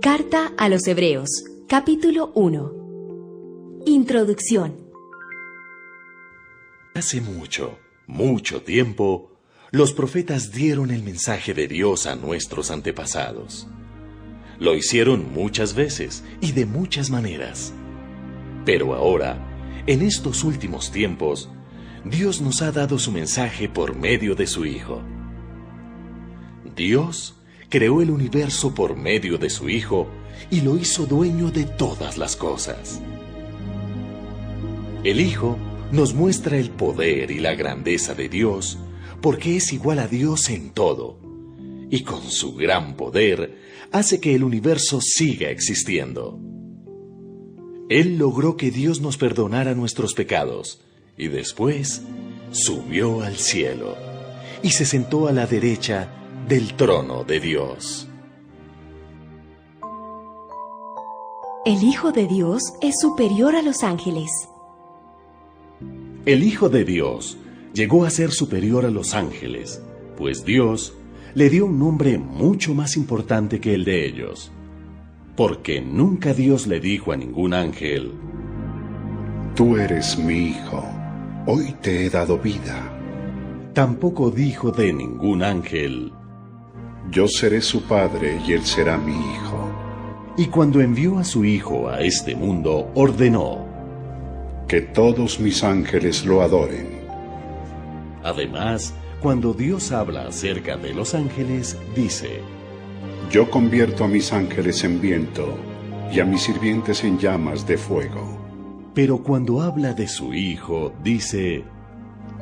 Carta a los Hebreos, capítulo 1. Introducción. Hace mucho tiempo, los profetas dieron el mensaje de Dios a nuestros antepasados. Lo hicieron muchas veces y de muchas maneras. Pero ahora, en estos últimos tiempos, Dios nos ha dado su mensaje por medio de su Hijo. Dios creó el universo por medio de su Hijo y lo hizo dueño de todas las cosas. El Hijo nos muestra el poder y la grandeza de Dios porque es igual a Dios en todo, y con su gran poder hace que el universo siga existiendo. Él logró que Dios nos perdonara nuestros pecados y después subió al cielo y se sentó a la derecha del trono de Dios. El Hijo de Dios es superior a los ángeles. El Hijo de Dios llegó a ser superior a los ángeles, pues Dios le dio un nombre mucho más importante que el de ellos. Porque nunca Dios le dijo a ningún ángel: Tú eres mi Hijo, hoy te he dado vida. Tampoco dijo de ningún ángel: Yo seré su padre y él será mi hijo. Y cuando envió a su Hijo a este mundo, ordenó: Que todos mis ángeles lo adoren. Además, cuando Dios habla acerca de los ángeles, dice: Yo convierto a mis ángeles en viento y a mis sirvientes en llamas de fuego. Pero cuando habla de su Hijo, dice: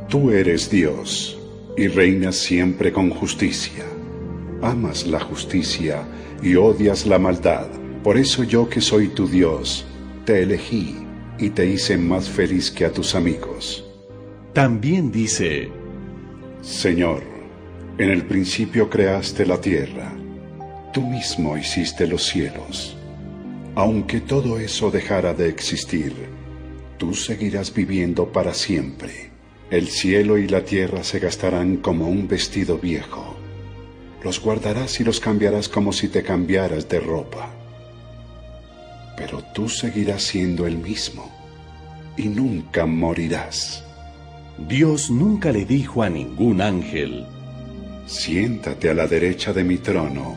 Tú eres Dios y reinas siempre con justicia. Amas la justicia y odias la maldad. Por eso yo, que soy tu Dios, te elegí y te hice más feliz que a tus amigos. También dice: Señor, en el principio creaste la tierra. Tú mismo hiciste los cielos. Aunque todo eso dejara de existir, tú seguirás viviendo para siempre. El cielo y la tierra se gastarán como un vestido viejo. Los guardarás y los cambiarás como si te cambiaras de ropa. Pero tú seguirás siendo el mismo y nunca morirás. Dios nunca le dijo a ningún ángel: Siéntate a la derecha de mi trono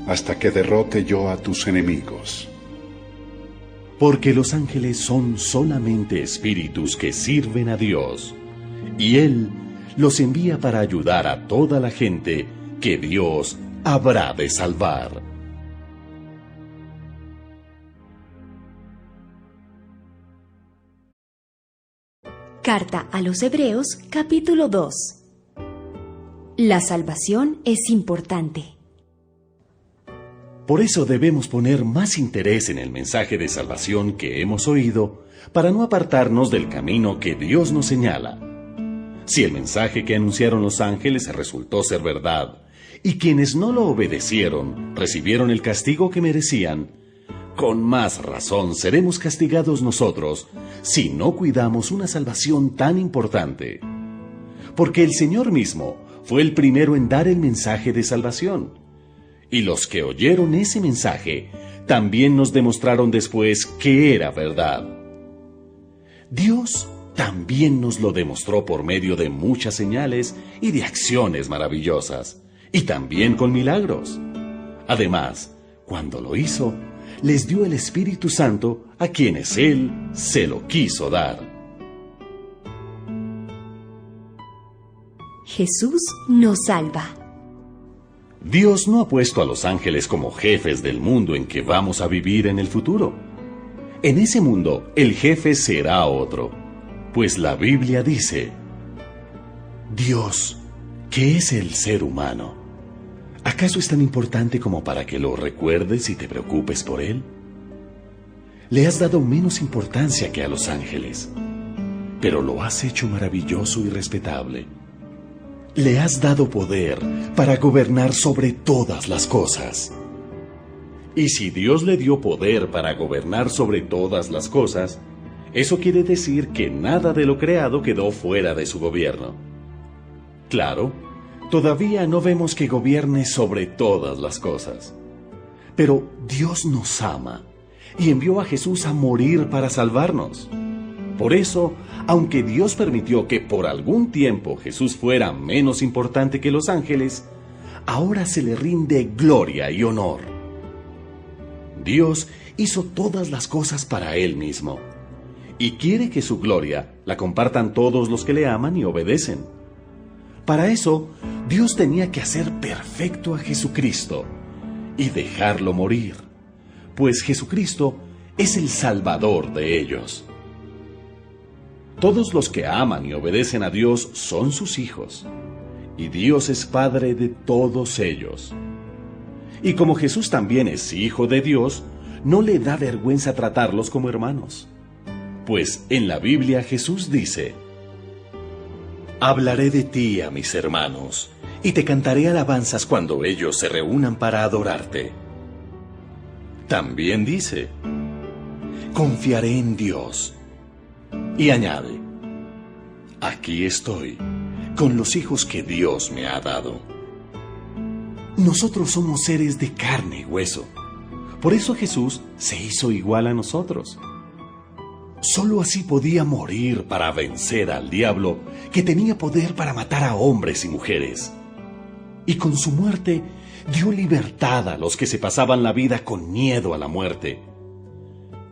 hasta que derrote yo a tus enemigos. Porque los ángeles son solamente espíritus que sirven a Dios, y Él los envía para ayudar a toda la gente que Dios habrá de salvar. Carta a los Hebreos, capítulo 2. La salvación es importante. Por eso debemos poner más interés en el mensaje de salvación que hemos oído, para no apartarnos del camino que Dios nos señala. Si el mensaje que anunciaron los ángeles resultó ser verdad, y quienes no lo obedecieron recibieron el castigo que merecían, con más razón seremos castigados nosotros si no cuidamos una salvación tan importante. Porque el Señor mismo fue el primero en dar el mensaje de salvación. Y los que oyeron ese mensaje también nos demostraron después que era verdad. Dios también nos lo demostró por medio de muchas señales y de acciones maravillosas, y también con milagros. Además, cuando lo hizo, les dio el Espíritu Santo a quienes Él se lo quiso dar. Jesús nos salva. Dios no ha puesto a los ángeles como jefes del mundo en que vamos a vivir en el futuro. En ese mundo, el jefe será otro, pues la Biblia dice: Dios, ¿qué es el ser humano? ¿Acaso es tan importante como para que lo recuerdes y te preocupes por él? Le has dado menos importancia que a los ángeles, pero lo has hecho maravilloso y respetable. Le has dado poder para gobernar sobre todas las cosas. Y si Dios le dio poder para gobernar sobre todas las cosas, eso quiere decir que nada de lo creado quedó fuera de su gobierno. Claro, todavía no vemos que gobierne sobre todas las cosas, Pero Dios nos ama y envió a Jesús a morir para salvarnos. Por eso, aunque Dios permitió que por algún tiempo Jesús fuera menos importante que los ángeles, ahora se le rinde gloria y honor. Dios hizo todas las cosas para Él mismo, y quiere que su gloria la compartan todos los que le aman y obedecen. Para eso, Dios tenía que hacer perfecto a Jesucristo y dejarlo morir, pues Jesucristo es el Salvador de ellos. Todos los que aman y obedecen a Dios son sus hijos, y Dios es Padre de todos ellos. Y como Jesús también es Hijo de Dios, no le da vergüenza tratarlos como hermanos. Pues en la Biblia Jesús dice: «Hablaré de ti a mis hermanos, y te cantaré alabanzas cuando ellos se reúnan para adorarte». También dice: «Confiaré en Dios». Y añade: «Aquí estoy, con los hijos que Dios me ha dado». Nosotros somos seres de carne y hueso. Por eso Jesús se hizo igual a nosotros. Solo así podía morir para vencer al diablo, que tenía poder para matar a hombres y mujeres. Y con su muerte dio libertad a los que se pasaban la vida con miedo a la muerte.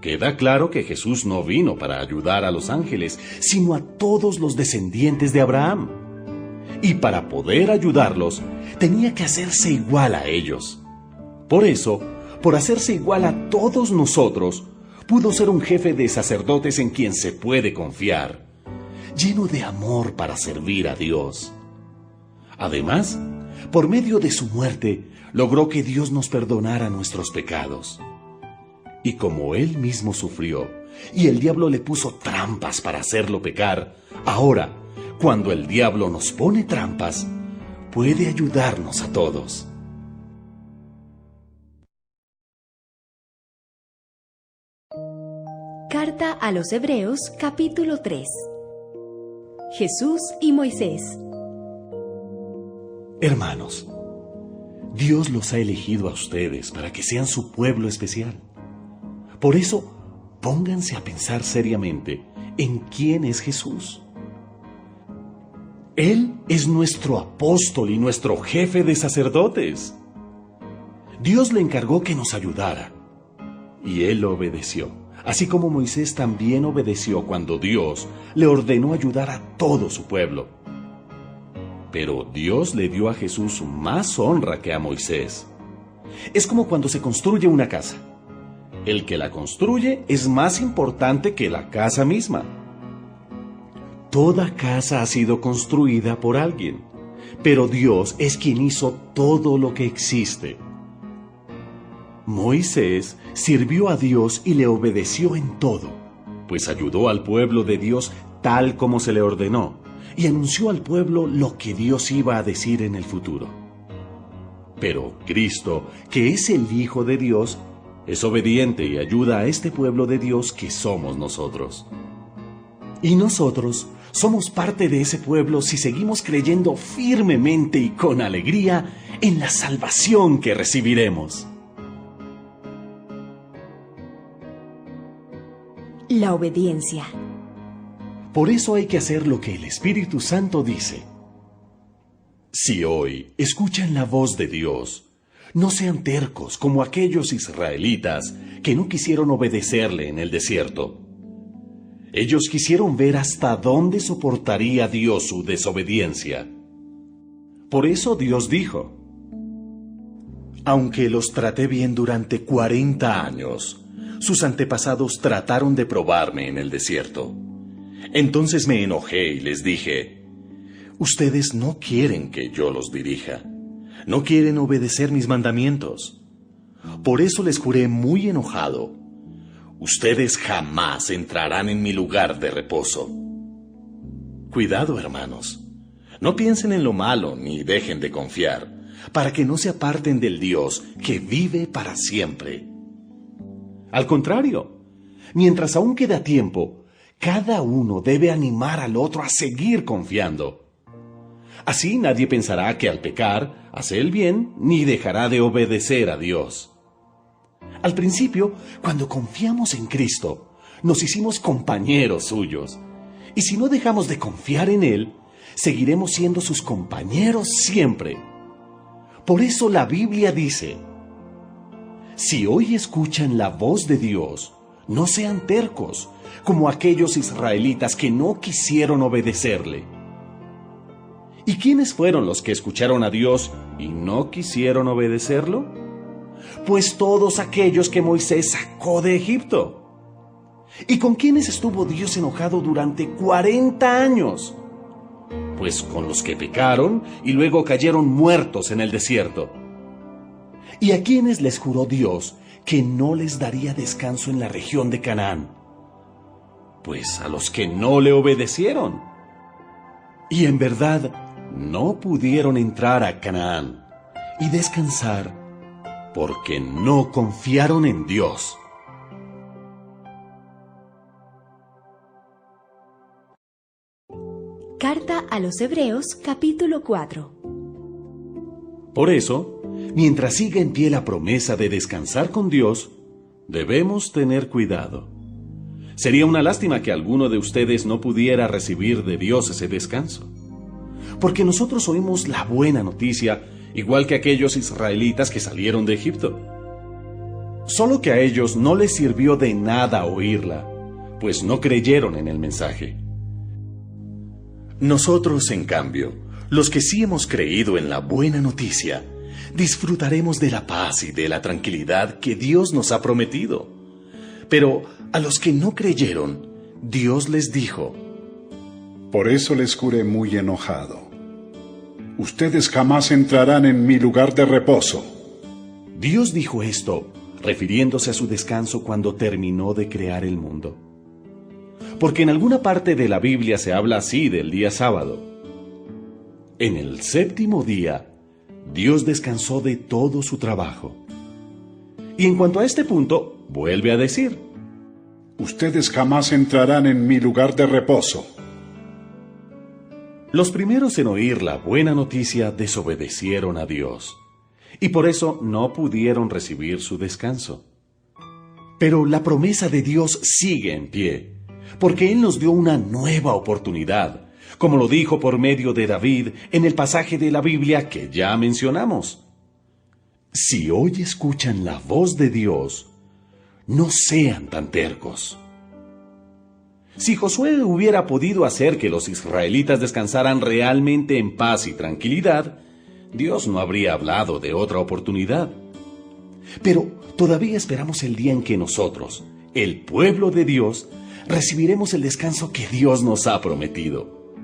Queda claro que Jesús no vino para ayudar a los ángeles, sino a todos los descendientes de Abraham. Y para poder ayudarlos, tenía que hacerse igual a ellos. Por eso, por hacerse igual a todos nosotros, pudo ser un jefe de sacerdotes en quien se puede confiar, lleno de amor para servir a Dios. Además, por medio de su muerte, logró que Dios nos perdonara nuestros pecados. Y como Él mismo sufrió, y el diablo le puso trampas para hacerlo pecar, ahora, cuando el diablo nos pone trampas, puede ayudarnos a todos. Carta a los Hebreos, capítulo 3. Jesús y Moisés. Hermanos, Dios los ha elegido a ustedes para que sean su pueblo especial. Por eso, pónganse a pensar seriamente en quién es Jesús. Él es nuestro apóstol y nuestro jefe de sacerdotes. Dios le encargó que nos ayudara, y Él obedeció, así como Moisés también obedeció cuando Dios le ordenó ayudar a todo su pueblo. Pero Dios le dio a Jesús más honra que a Moisés. Es como cuando se construye una casa. El que la construye es más importante que la casa misma. Toda casa ha sido construida por alguien, pero Dios es quien hizo todo lo que existe. Moisés sirvió a Dios y le obedeció en todo, pues ayudó al pueblo de Dios tal como se le ordenó, y anunció al pueblo lo que Dios iba a decir en el futuro. Pero Cristo, que es el Hijo de Dios, es obediente y ayuda a este pueblo de Dios que somos nosotros. Y nosotros somos parte de ese pueblo si seguimos creyendo firmemente y con alegría en la salvación que recibiremos. La obediencia. Por eso hay que hacer lo que el Espíritu Santo dice. Si hoy escuchan la voz de Dios, no sean tercos como aquellos israelitas que no quisieron obedecerle en el desierto. Ellos quisieron ver hasta dónde soportaría Dios su desobediencia. Por eso Dios dijo: aunque los traté bien durante 40 años, sus antepasados trataron de probarme en el desierto. Entonces me enojé y les dije: ustedes no quieren que yo los dirija. No quieren obedecer mis mandamientos. Por eso les juré muy enojado: ustedes jamás entrarán en mi lugar de reposo. Cuidado, hermanos. No piensen en lo malo ni dejen de confiar, para que no se aparten del Dios que vive para siempre. Al contrario, mientras aún queda tiempo, cada uno debe animar al otro a seguir confiando. Así nadie pensará que al pecar hace el bien, ni dejará de obedecer a Dios. Al principio, cuando confiamos en Cristo, nos hicimos compañeros suyos. Y si no dejamos de confiar en Él, seguiremos siendo sus compañeros siempre. Por eso la Biblia dice: si hoy escuchan la voz de Dios, no sean tercos, como aquellos israelitas que no quisieron obedecerle. ¿Y quiénes fueron los que escucharon a Dios y no quisieron obedecerlo? Pues todos aquellos que Moisés sacó de Egipto. ¿Y con quiénes estuvo Dios enojado durante 40 años? Pues con los que pecaron y luego cayeron muertos en el desierto. ¿Y a quiénes les juró Dios que no les daría descanso en la región de Canaán? Pues a los que no le obedecieron. Y en verdad no pudieron entrar a Canaán y descansar porque no confiaron en Dios. Carta a los Hebreos, capítulo 4. Por eso, mientras siga en pie la promesa de descansar con Dios, debemos tener cuidado. Sería una lástima que alguno de ustedes no pudiera recibir de Dios ese descanso. Porque nosotros oímos la buena noticia, igual que aquellos israelitas que salieron de Egipto. Solo que a ellos no les sirvió de nada oírla, pues no creyeron en el mensaje. Nosotros, en cambio, los que sí hemos creído en la buena noticia, disfrutaremos de la paz y de la tranquilidad que Dios nos ha prometido. Pero a los que no creyeron, Dios les dijo: por eso les juré muy enojado: ustedes jamás entrarán en mi lugar de reposo. Dios dijo esto, refiriéndose a su descanso cuando terminó de crear el mundo. Porque en alguna parte de la Biblia se habla así del día sábado. En el séptimo día, Dios descansó de todo su trabajo. Y en cuanto a este punto, vuelve a decir: ustedes jamás entrarán en mi lugar de reposo. Los primeros en oír la buena noticia desobedecieron a Dios, y por eso no pudieron recibir su descanso. Pero la promesa de Dios sigue en pie, porque Él nos dio una nueva oportunidad, como lo dijo por medio de David en el pasaje de la Biblia que ya mencionamos. Si hoy escuchan la voz de Dios, no sean tan tercos. Si Josué hubiera podido hacer que los israelitas descansaran realmente en paz y tranquilidad, Dios no habría hablado de otra oportunidad. Pero todavía esperamos el día en que nosotros, el pueblo de Dios, recibiremos el descanso que Dios nos ha prometido.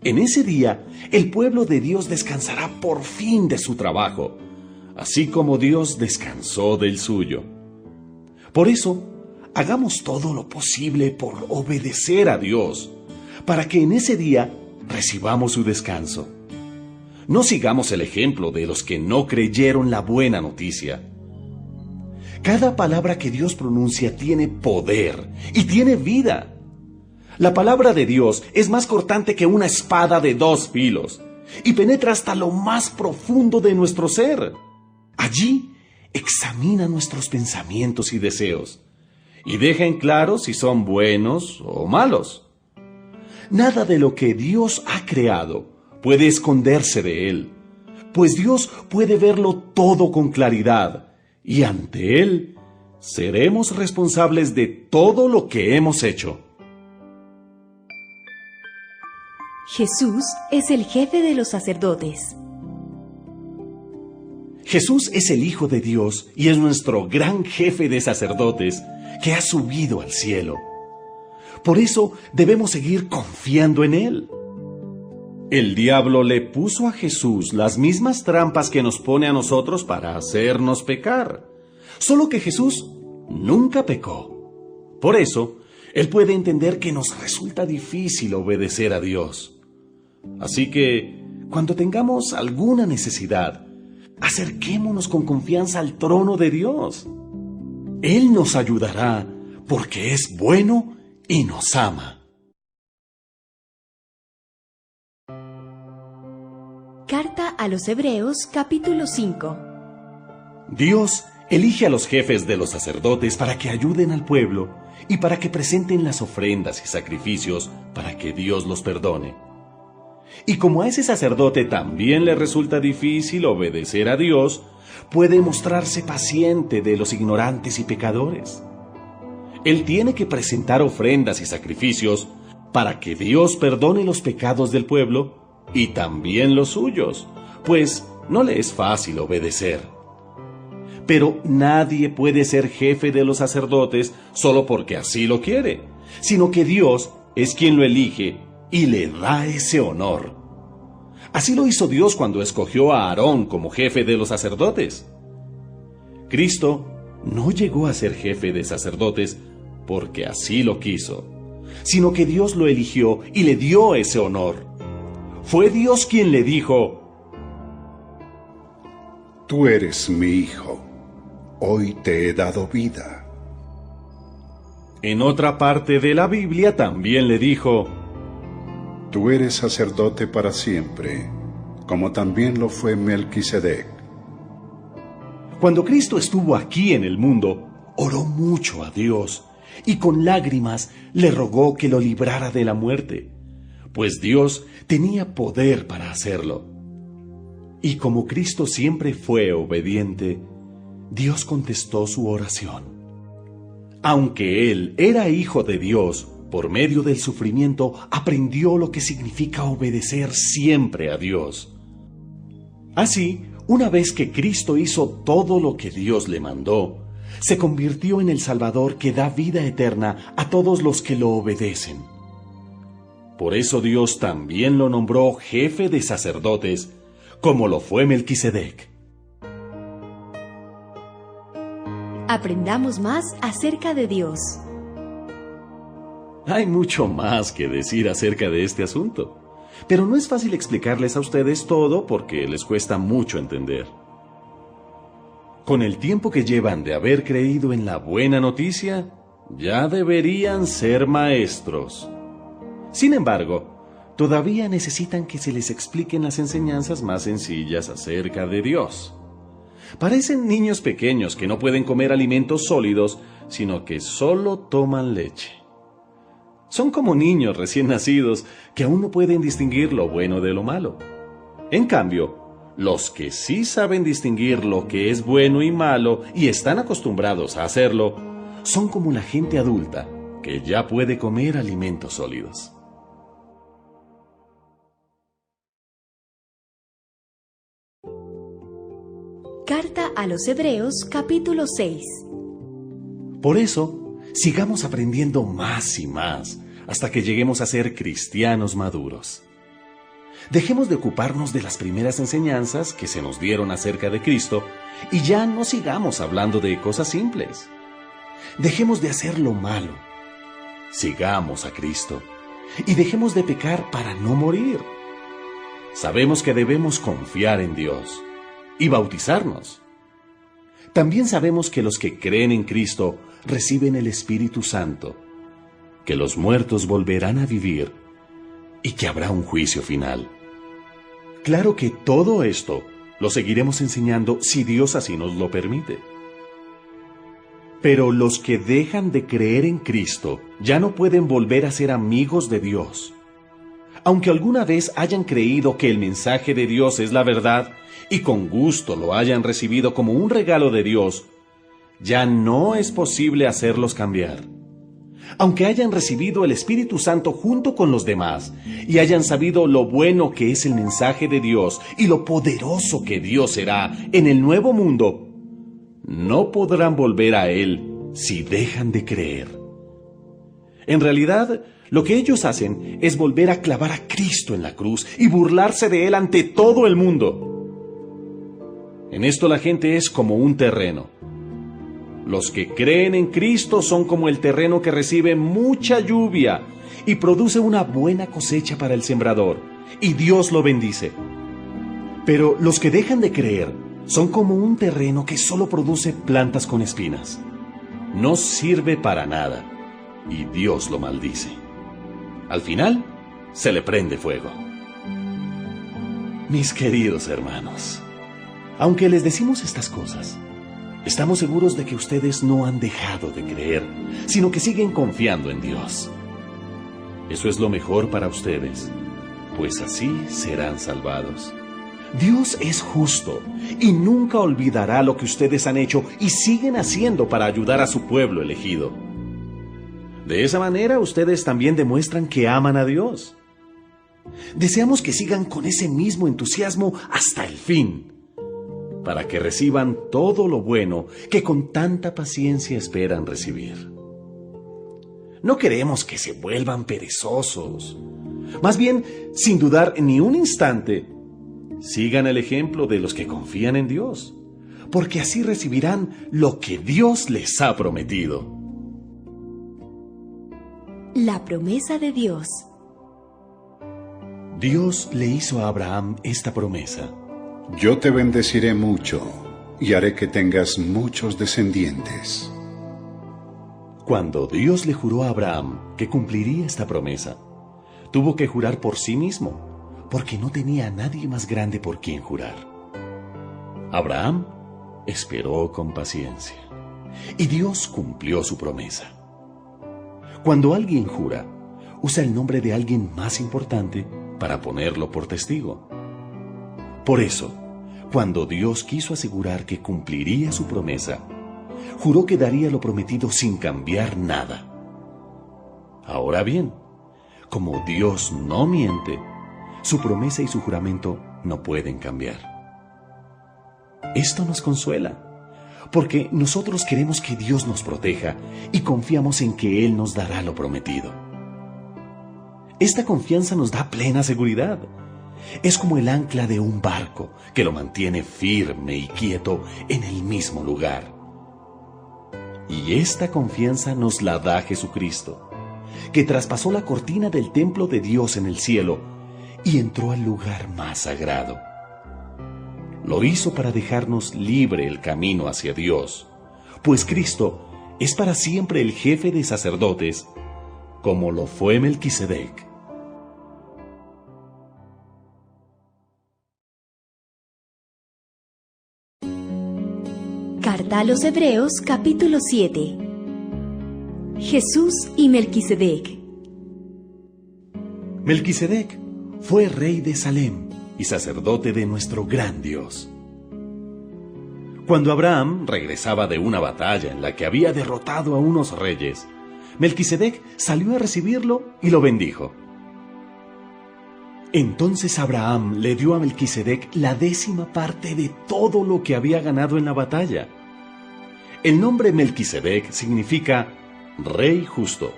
En ese día, el pueblo de Dios descansará por fin de su trabajo, así como Dios descansó del suyo. Por eso, hagamos todo lo posible por obedecer a Dios, para que en ese día recibamos su descanso. No sigamos el ejemplo de los que no creyeron la buena noticia. Cada palabra que Dios pronuncia tiene poder y tiene vida. La palabra de Dios es más cortante que una espada de 2 filos y penetra hasta lo más profundo de nuestro ser. Allí examina nuestros pensamientos y deseos y deja en claro si son buenos o malos. Nada de lo que Dios ha creado puede esconderse de Él, pues Dios puede verlo todo con claridad. Y ante Él, seremos responsables de todo lo que hemos hecho. Jesús es el jefe de los sacerdotes. Jesús es el Hijo de Dios y es nuestro gran jefe de sacerdotes que ha subido al cielo. Por eso debemos seguir confiando en Él. El diablo le puso a Jesús las mismas trampas que nos pone a nosotros para hacernos pecar. Solo que Jesús nunca pecó. Por eso, Él puede entender que nos resulta difícil obedecer a Dios. Así que, cuando tengamos alguna necesidad, acerquémonos con confianza al trono de Dios. Él nos ayudará porque es bueno y nos ama. Carta a los Hebreos, capítulo 5. Dios Elige a los jefes de los sacerdotes para que ayuden al pueblo y para que presenten las ofrendas y sacrificios para que Dios los perdone. Y como a ese sacerdote también le resulta difícil obedecer a Dios, puede mostrarse paciente de los ignorantes y pecadores. Él tiene que presentar ofrendas y sacrificios para que Dios perdone los pecados del pueblo y también los suyos, pues no le es fácil obedecer. Pero nadie puede ser jefe de los sacerdotes solo porque así lo quiere, sino que Dios es quien lo elige y le da ese honor. Así lo hizo Dios cuando escogió a Aarón como jefe de los sacerdotes. Cristo no llegó a ser jefe de sacerdotes porque así lo quiso, sino que Dios lo eligió y le dio ese honor. Fue Dios quien le dijo: Tú eres mi hijo, hoy te he dado vida. En otra parte de la Biblia también le dijo: Tú eres sacerdote para siempre, como también lo fue Melquisedec. Cuando Cristo estuvo aquí en el mundo, oró mucho a Dios y con lágrimas le rogó que lo librara de la muerte, pues Dios tenía poder para hacerlo. Y como Cristo siempre fue obediente, Dios contestó su oración. Aunque Él era hijo de Dios, por medio del sufrimiento aprendió lo que significa obedecer siempre a Dios. Así, una vez que Cristo hizo todo lo que Dios le mandó, se convirtió en el Salvador que da vida eterna a todos los que lo obedecen. Por eso Dios también lo nombró jefe de sacerdotes, como lo fue Melquisedec. Aprendamos más acerca de Dios. Hay mucho más que decir acerca de este asunto, pero no es fácil explicarles a ustedes todo porque les cuesta mucho entender. Con el tiempo que llevan de haber creído en la buena noticia, ya deberían ser maestros. Sin embargo, todavía necesitan que se les expliquen las enseñanzas más sencillas acerca de Dios. Parecen niños pequeños que no pueden comer alimentos sólidos, sino que solo toman leche. Son como niños recién nacidos que aún no pueden distinguir lo bueno de lo malo. En cambio, los que sí saben distinguir lo que es bueno y malo y están acostumbrados a hacerlo, son como la gente adulta que ya puede comer alimentos sólidos. Carta a los Hebreos, capítulo 6. Por eso, sigamos aprendiendo más y más hasta que lleguemos a ser cristianos maduros. Dejemos de ocuparnos de las primeras enseñanzas que se nos dieron acerca de Cristo y ya no sigamos hablando de cosas simples. Dejemos de hacer lo malo. Sigamos a Cristo y dejemos de pecar para no morir. Sabemos que debemos confiar en Dios y bautizarnos. También sabemos que los que creen en Cristo reciben el Espíritu Santo, que los muertos volverán a vivir y que habrá un juicio final. Claro que todo esto lo seguiremos enseñando si Dios así nos lo permite. Pero los que dejan de creer en Cristo ya no pueden volver a ser amigos de Dios. Aunque alguna vez hayan creído que el mensaje de Dios es la verdad y con gusto lo hayan recibido como un regalo de Dios, ya no es posible hacerlos cambiar. Aunque hayan recibido el Espíritu Santo junto con los demás y hayan sabido lo bueno que es el mensaje de Dios y lo poderoso que Dios será en el nuevo mundo, no podrán volver a Él si dejan de creer. En realidad, lo que ellos hacen es volver a clavar a Cristo en la cruz y burlarse de Él ante todo el mundo. En esto la gente es como un terreno. Los que creen en Cristo son como el terreno que recibe mucha lluvia y produce una buena cosecha para el sembrador, y Dios lo bendice. Pero los que dejan de creer son como un terreno que solo produce plantas con espinas. No sirve para nada, y Dios lo maldice. Al final, se le prende fuego. Mis queridos hermanos, aunque les decimos estas cosas, Estamos seguros de que ustedes no han dejado de creer, sino que siguen confiando en Dios. Eso es lo mejor para ustedes, pues así serán salvados. Dios es justo y nunca olvidará lo que ustedes han hecho y siguen haciendo para ayudar a su pueblo elegido. De esa manera ustedes también demuestran que aman a Dios. Deseamos que sigan con ese mismo entusiasmo hasta el fin, para que reciban todo lo bueno que con tanta paciencia esperan recibir. No queremos que se vuelvan perezosos. Más bien, sin dudar ni un instante, sigan el ejemplo de los que confían en Dios, porque así recibirán lo que Dios les ha prometido. La promesa de Dios. Dios le hizo a Abraham esta promesa: Yo te bendeciré mucho y haré que tengas muchos descendientes. Cuando Dios le juró a Abraham que cumpliría esta promesa, tuvo que jurar por sí mismo, porque no tenía a nadie más grande por quien jurar. Abraham esperó con paciencia, y Dios cumplió su promesa. Cuando alguien jura, usa el nombre de alguien más importante para ponerlo por testigo. Por eso, cuando Dios quiso asegurar que cumpliría su promesa, juró que daría lo prometido sin cambiar nada. Ahora bien, como Dios no miente, su promesa y su juramento no pueden cambiar. Esto nos consuela, porque nosotros queremos que Dios nos proteja y confiamos en que Él nos dará lo prometido. Esta confianza nos da plena seguridad. Es como el ancla de un barco que lo mantiene firme y quieto en el mismo lugar. Y esta confianza nos la da Jesucristo, que traspasó la cortina del templo de Dios en el cielo y entró al lugar más sagrado. Lo hizo para dejarnos libre el camino hacia Dios, pues Cristo es para siempre el jefe de sacerdotes, como lo fue Melquisedec. Carta a los Hebreos, capítulo 7. Jesús y Melquisedec. Melquisedec fue rey de Salem y sacerdote de nuestro gran Dios. Cuando Abraham regresaba de una batalla en la que había derrotado a unos reyes, Melquisedec salió a recibirlo y lo bendijo. Entonces Abraham le dio a Melquisedec la 10ª parte de todo lo que había ganado en la batalla. El nombre Melquisedec significa rey justo,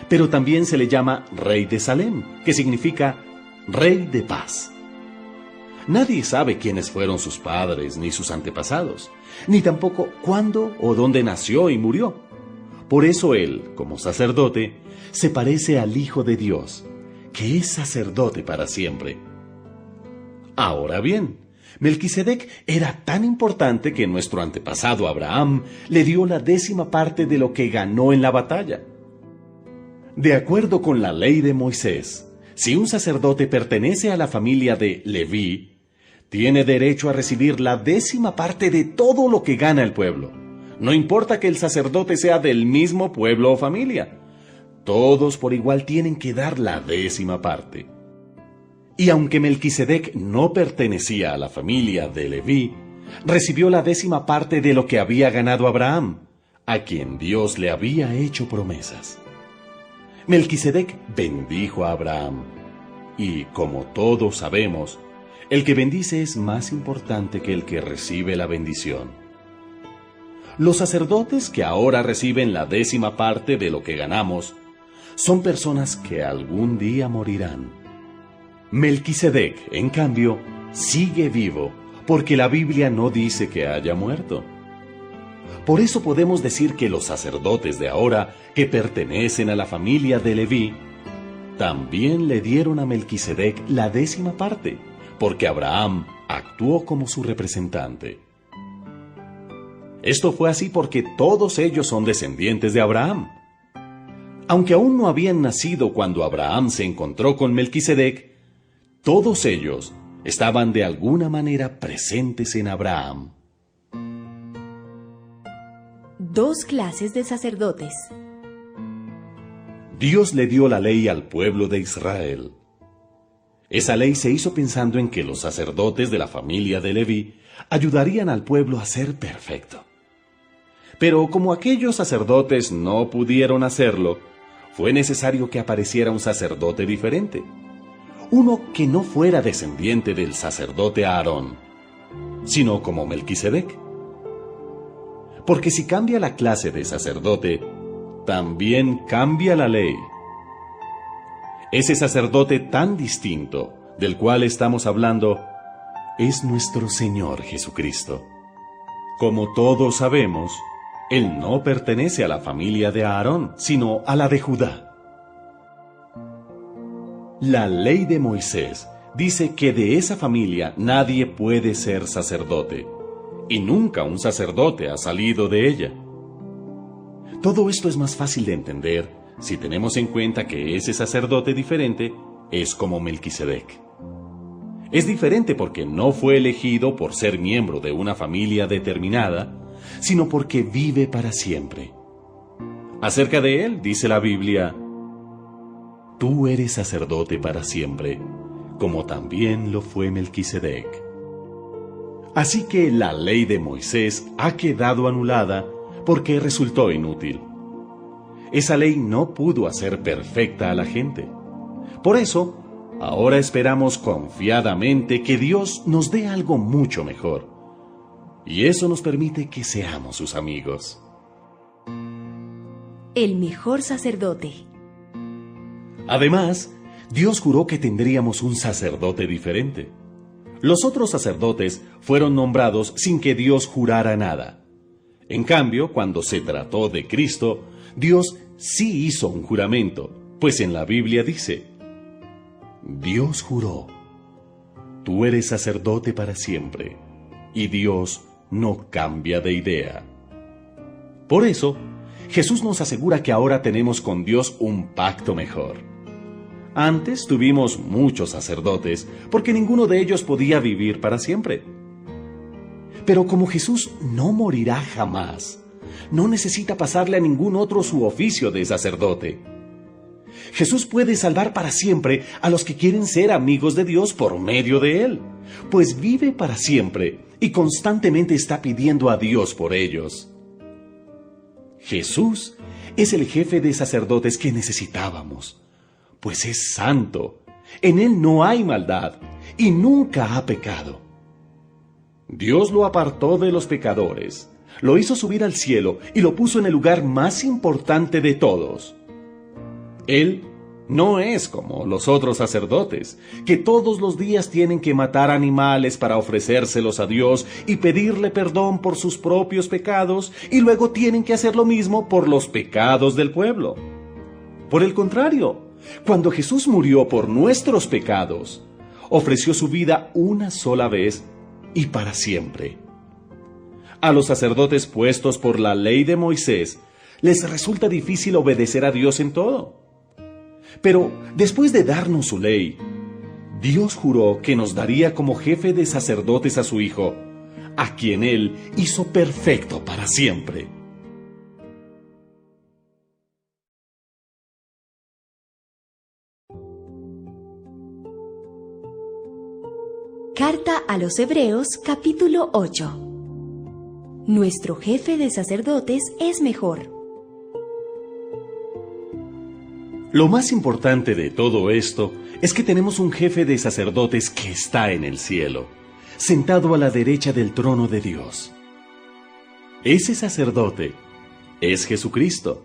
pero también se le llama rey de Salem, que significa rey de paz. Nadie sabe quiénes fueron sus padres ni sus antepasados, ni tampoco cuándo o dónde nació y murió. Por eso él, como sacerdote, se parece al Hijo de Dios, que es sacerdote para siempre. Ahora bien, Melquisedec era tan importante que nuestro antepasado Abraham le dio la 10ª parte de lo que ganó en la batalla. De acuerdo con la ley de Moisés, si un sacerdote pertenece a la familia de Leví, tiene derecho a recibir la 10ª parte de todo lo que gana el pueblo. No importa que el sacerdote sea del mismo pueblo o familia. Todos por igual tienen que dar la 10ª parte. Y aunque Melquisedec no pertenecía a la familia de Leví, recibió la 10ª parte de lo que había ganado Abraham, a quien Dios le había hecho promesas. Melquisedec bendijo a Abraham, y como todos sabemos, el que bendice es más importante que el que recibe la bendición. Los sacerdotes que ahora reciben la 10ª parte de lo que ganamos son personas que algún día morirán. Melquisedec, en cambio, sigue vivo, porque la Biblia no dice que haya muerto. Por eso podemos decir que los sacerdotes de ahora, que pertenecen a la familia de Leví, también le dieron a Melquisedec la 10ª parte, porque Abraham actuó como su representante. Esto fue así porque todos ellos son descendientes de Abraham. Aunque aún no habían nacido cuando Abraham se encontró con Melquisedec, todos ellos estaban de alguna manera presentes en Abraham. Dos clases de sacerdotes. Dios le dio la ley al pueblo de Israel. Esa ley se hizo pensando en que los sacerdotes de la familia de Leví ayudarían al pueblo a ser perfecto. Pero como aquellos sacerdotes no pudieron hacerlo, fue necesario que apareciera un sacerdote diferente, uno que no fuera descendiente del sacerdote Aarón, sino como Melquisedec. Porque si cambia la clase de sacerdote, también cambia la ley. Ese sacerdote tan distinto del cual estamos hablando es nuestro Señor Jesucristo. Como todos sabemos, Él no pertenece a la familia de Aarón, sino a la de Judá. La ley de Moisés dice que de esa familia nadie puede ser sacerdote, y nunca un sacerdote ha salido de ella. Todo esto es más fácil de entender si tenemos en cuenta que ese sacerdote diferente es como Melquisedec. Es diferente porque no fue elegido por ser miembro de una familia determinada, sino porque vive para siempre. Acerca de él dice la Biblia: tú eres sacerdote para siempre, como también lo fue Melquisedec. Así que la ley de Moisés ha quedado anulada porque resultó inútil. Esa ley no pudo hacer perfecta a la gente. Por eso, ahora esperamos confiadamente que Dios nos dé algo mucho mejor. Y eso nos permite que seamos sus amigos. El mejor sacerdote. Además, Dios juró que tendríamos un sacerdote diferente. Los otros sacerdotes fueron nombrados sin que Dios jurara nada. En cambio, cuando se trató de Cristo, Dios sí hizo un juramento, pues en la Biblia dice: Dios juró, tú eres sacerdote para siempre, y Dios no cambia de idea. Por eso, Jesús nos asegura que ahora tenemos con Dios un pacto mejor. Antes tuvimos muchos sacerdotes, porque ninguno de ellos podía vivir para siempre. Pero como Jesús no morirá jamás, no necesita pasarle a ningún otro su oficio de sacerdote. Jesús puede salvar para siempre a los que quieren ser amigos de Dios por medio de Él, pues vive para siempre y constantemente está pidiendo a Dios por ellos. Jesús es el jefe de sacerdotes que necesitábamos, pues es santo, en Él no hay maldad y nunca ha pecado. Dios lo apartó de los pecadores, lo hizo subir al cielo y lo puso en el lugar más importante de todos. Él no es como los otros sacerdotes, que todos los días tienen que matar animales para ofrecérselos a Dios y pedirle perdón por sus propios pecados, y luego tienen que hacer lo mismo por los pecados del pueblo. Por el contrario, cuando Jesús murió por nuestros pecados, ofreció su vida una sola vez y para siempre. A los sacerdotes puestos por la ley de Moisés les resulta difícil obedecer a Dios en todo. Pero después de darnos su ley, Dios juró que nos daría como jefe de sacerdotes a su Hijo, a quien Él hizo perfecto para siempre. Carta a los Hebreos, capítulo 8. Nuestro jefe de sacerdotes es mejor. Lo más importante de todo esto es que tenemos un jefe de sacerdotes que está en el cielo, sentado a la derecha del trono de Dios. Ese sacerdote es Jesucristo,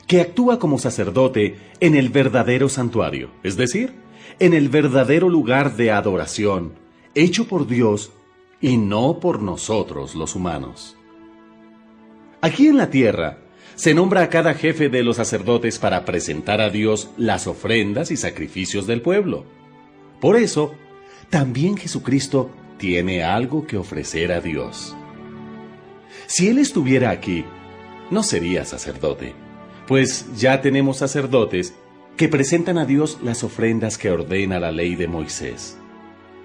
que actúa como sacerdote en el verdadero santuario, es decir, en el verdadero lugar de adoración, hecho por Dios y no por nosotros los humanos. Aquí en la tierra, se nombra a cada jefe de los sacerdotes para presentar a Dios las ofrendas y sacrificios del pueblo. Por eso, también Jesucristo tiene algo que ofrecer a Dios. Si Él estuviera aquí, no sería sacerdote, pues ya tenemos sacerdotes que presentan a Dios las ofrendas que ordena la ley de Moisés.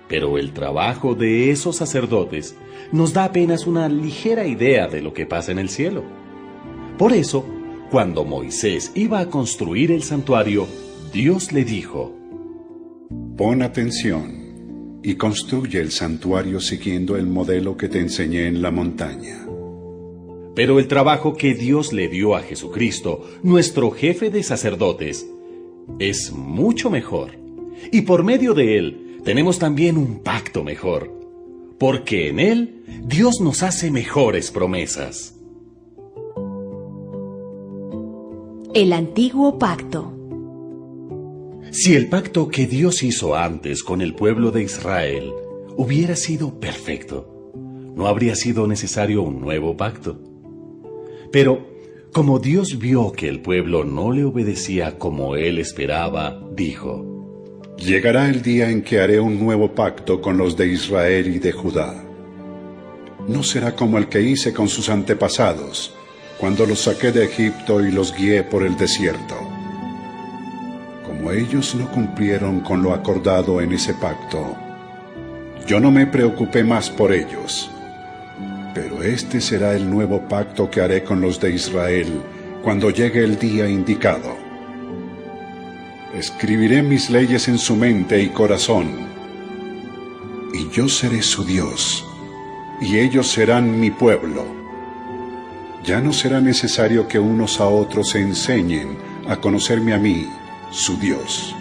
Pero el trabajo de esos sacerdotes nos da apenas una ligera idea de lo que pasa en el cielo. Por eso, cuando Moisés iba a construir el santuario, Dios le dijo: Pon atención y construye el santuario siguiendo el modelo que te enseñé en la montaña. Pero el trabajo que Dios le dio a Jesucristo, nuestro jefe de sacerdotes, es mucho mejor. Y por medio de él tenemos también un pacto mejor, porque en él Dios nos hace mejores promesas. El antiguo pacto. Si el pacto que Dios hizo antes con el pueblo de Israel hubiera sido perfecto, no habría sido necesario un nuevo pacto. Pero, como Dios vio que el pueblo no le obedecía como él esperaba, dijo: Llegará el día en que haré un nuevo pacto con los de Israel y de Judá. No será como el que hice con sus antepasados, cuando los saqué de Egipto y los guié por el desierto. Como ellos no cumplieron con lo acordado en ese pacto, yo no me preocupé más por ellos. Pero este será el nuevo pacto que haré con los de Israel cuando llegue el día indicado. Escribiré mis leyes en su mente y corazón, y yo seré su Dios, y ellos serán mi pueblo. Ya no será necesario que unos a otros se enseñen a conocerme a mí, su Dios,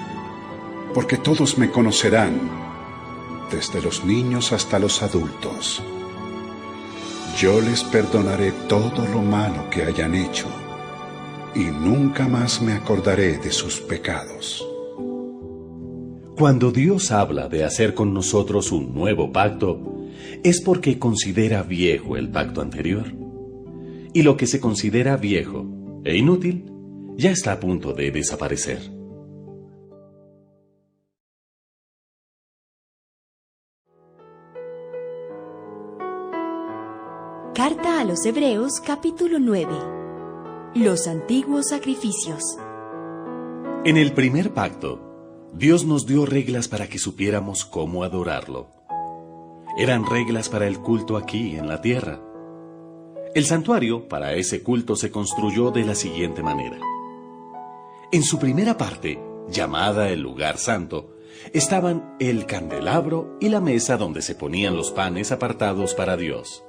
porque todos me conocerán, desde los niños hasta los adultos. Yo les perdonaré todo lo malo que hayan hecho, y nunca más me acordaré de sus pecados. Cuando Dios habla de hacer con nosotros un nuevo pacto, es porque considera viejo el pacto anterior. Y lo que se considera viejo e inútil ya está a punto de desaparecer. Carta a los Hebreos, capítulo 9. Los antiguos sacrificios. En el primer pacto, Dios nos dio reglas para que supiéramos cómo adorarlo. Eran reglas para el culto aquí, en la tierra. El santuario para ese culto se construyó de la siguiente manera. En su primera parte, llamada el lugar santo, estaban el candelabro y la mesa donde se ponían los panes apartados para Dios.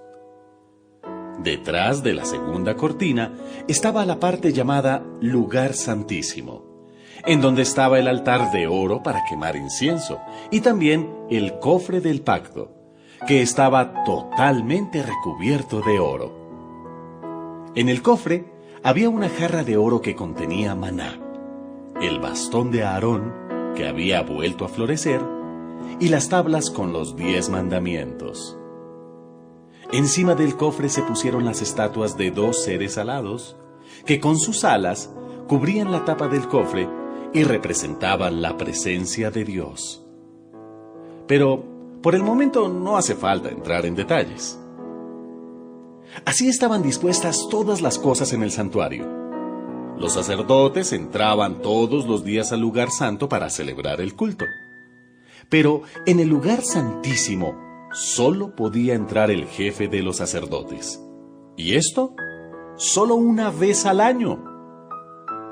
Detrás de la segunda cortina estaba la parte llamada lugar santísimo, en donde estaba el altar de oro para quemar incienso, y también el cofre del pacto, que estaba totalmente recubierto de oro. En el cofre había una jarra de oro que contenía maná, el bastón de Aarón, que había vuelto a florecer, y las tablas con los 10 mandamientos. Encima del cofre se pusieron las estatuas de 2 seres alados, que con sus alas cubrían la tapa del cofre y representaban la presencia de Dios. Pero, por el momento, no hace falta entrar en detalles. Así estaban dispuestas todas las cosas en el santuario. Los sacerdotes entraban todos los días al lugar santo para celebrar el culto. Pero en el lugar santísimo, solo podía entrar el jefe de los sacerdotes. ¿Y esto? Solo una vez al año.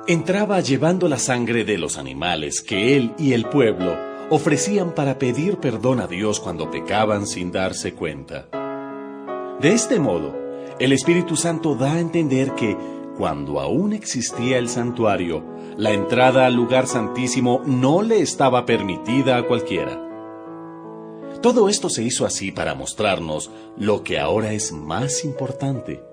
Entraba llevando la sangre de los animales que él y el pueblo ofrecían para pedir perdón a Dios cuando pecaban sin darse cuenta. De este modo, el Espíritu Santo da a entender que, cuando aún existía el santuario, la entrada al lugar santísimo no le estaba permitida a cualquiera. Todo esto se hizo así para mostrarnos lo que ahora es más importante.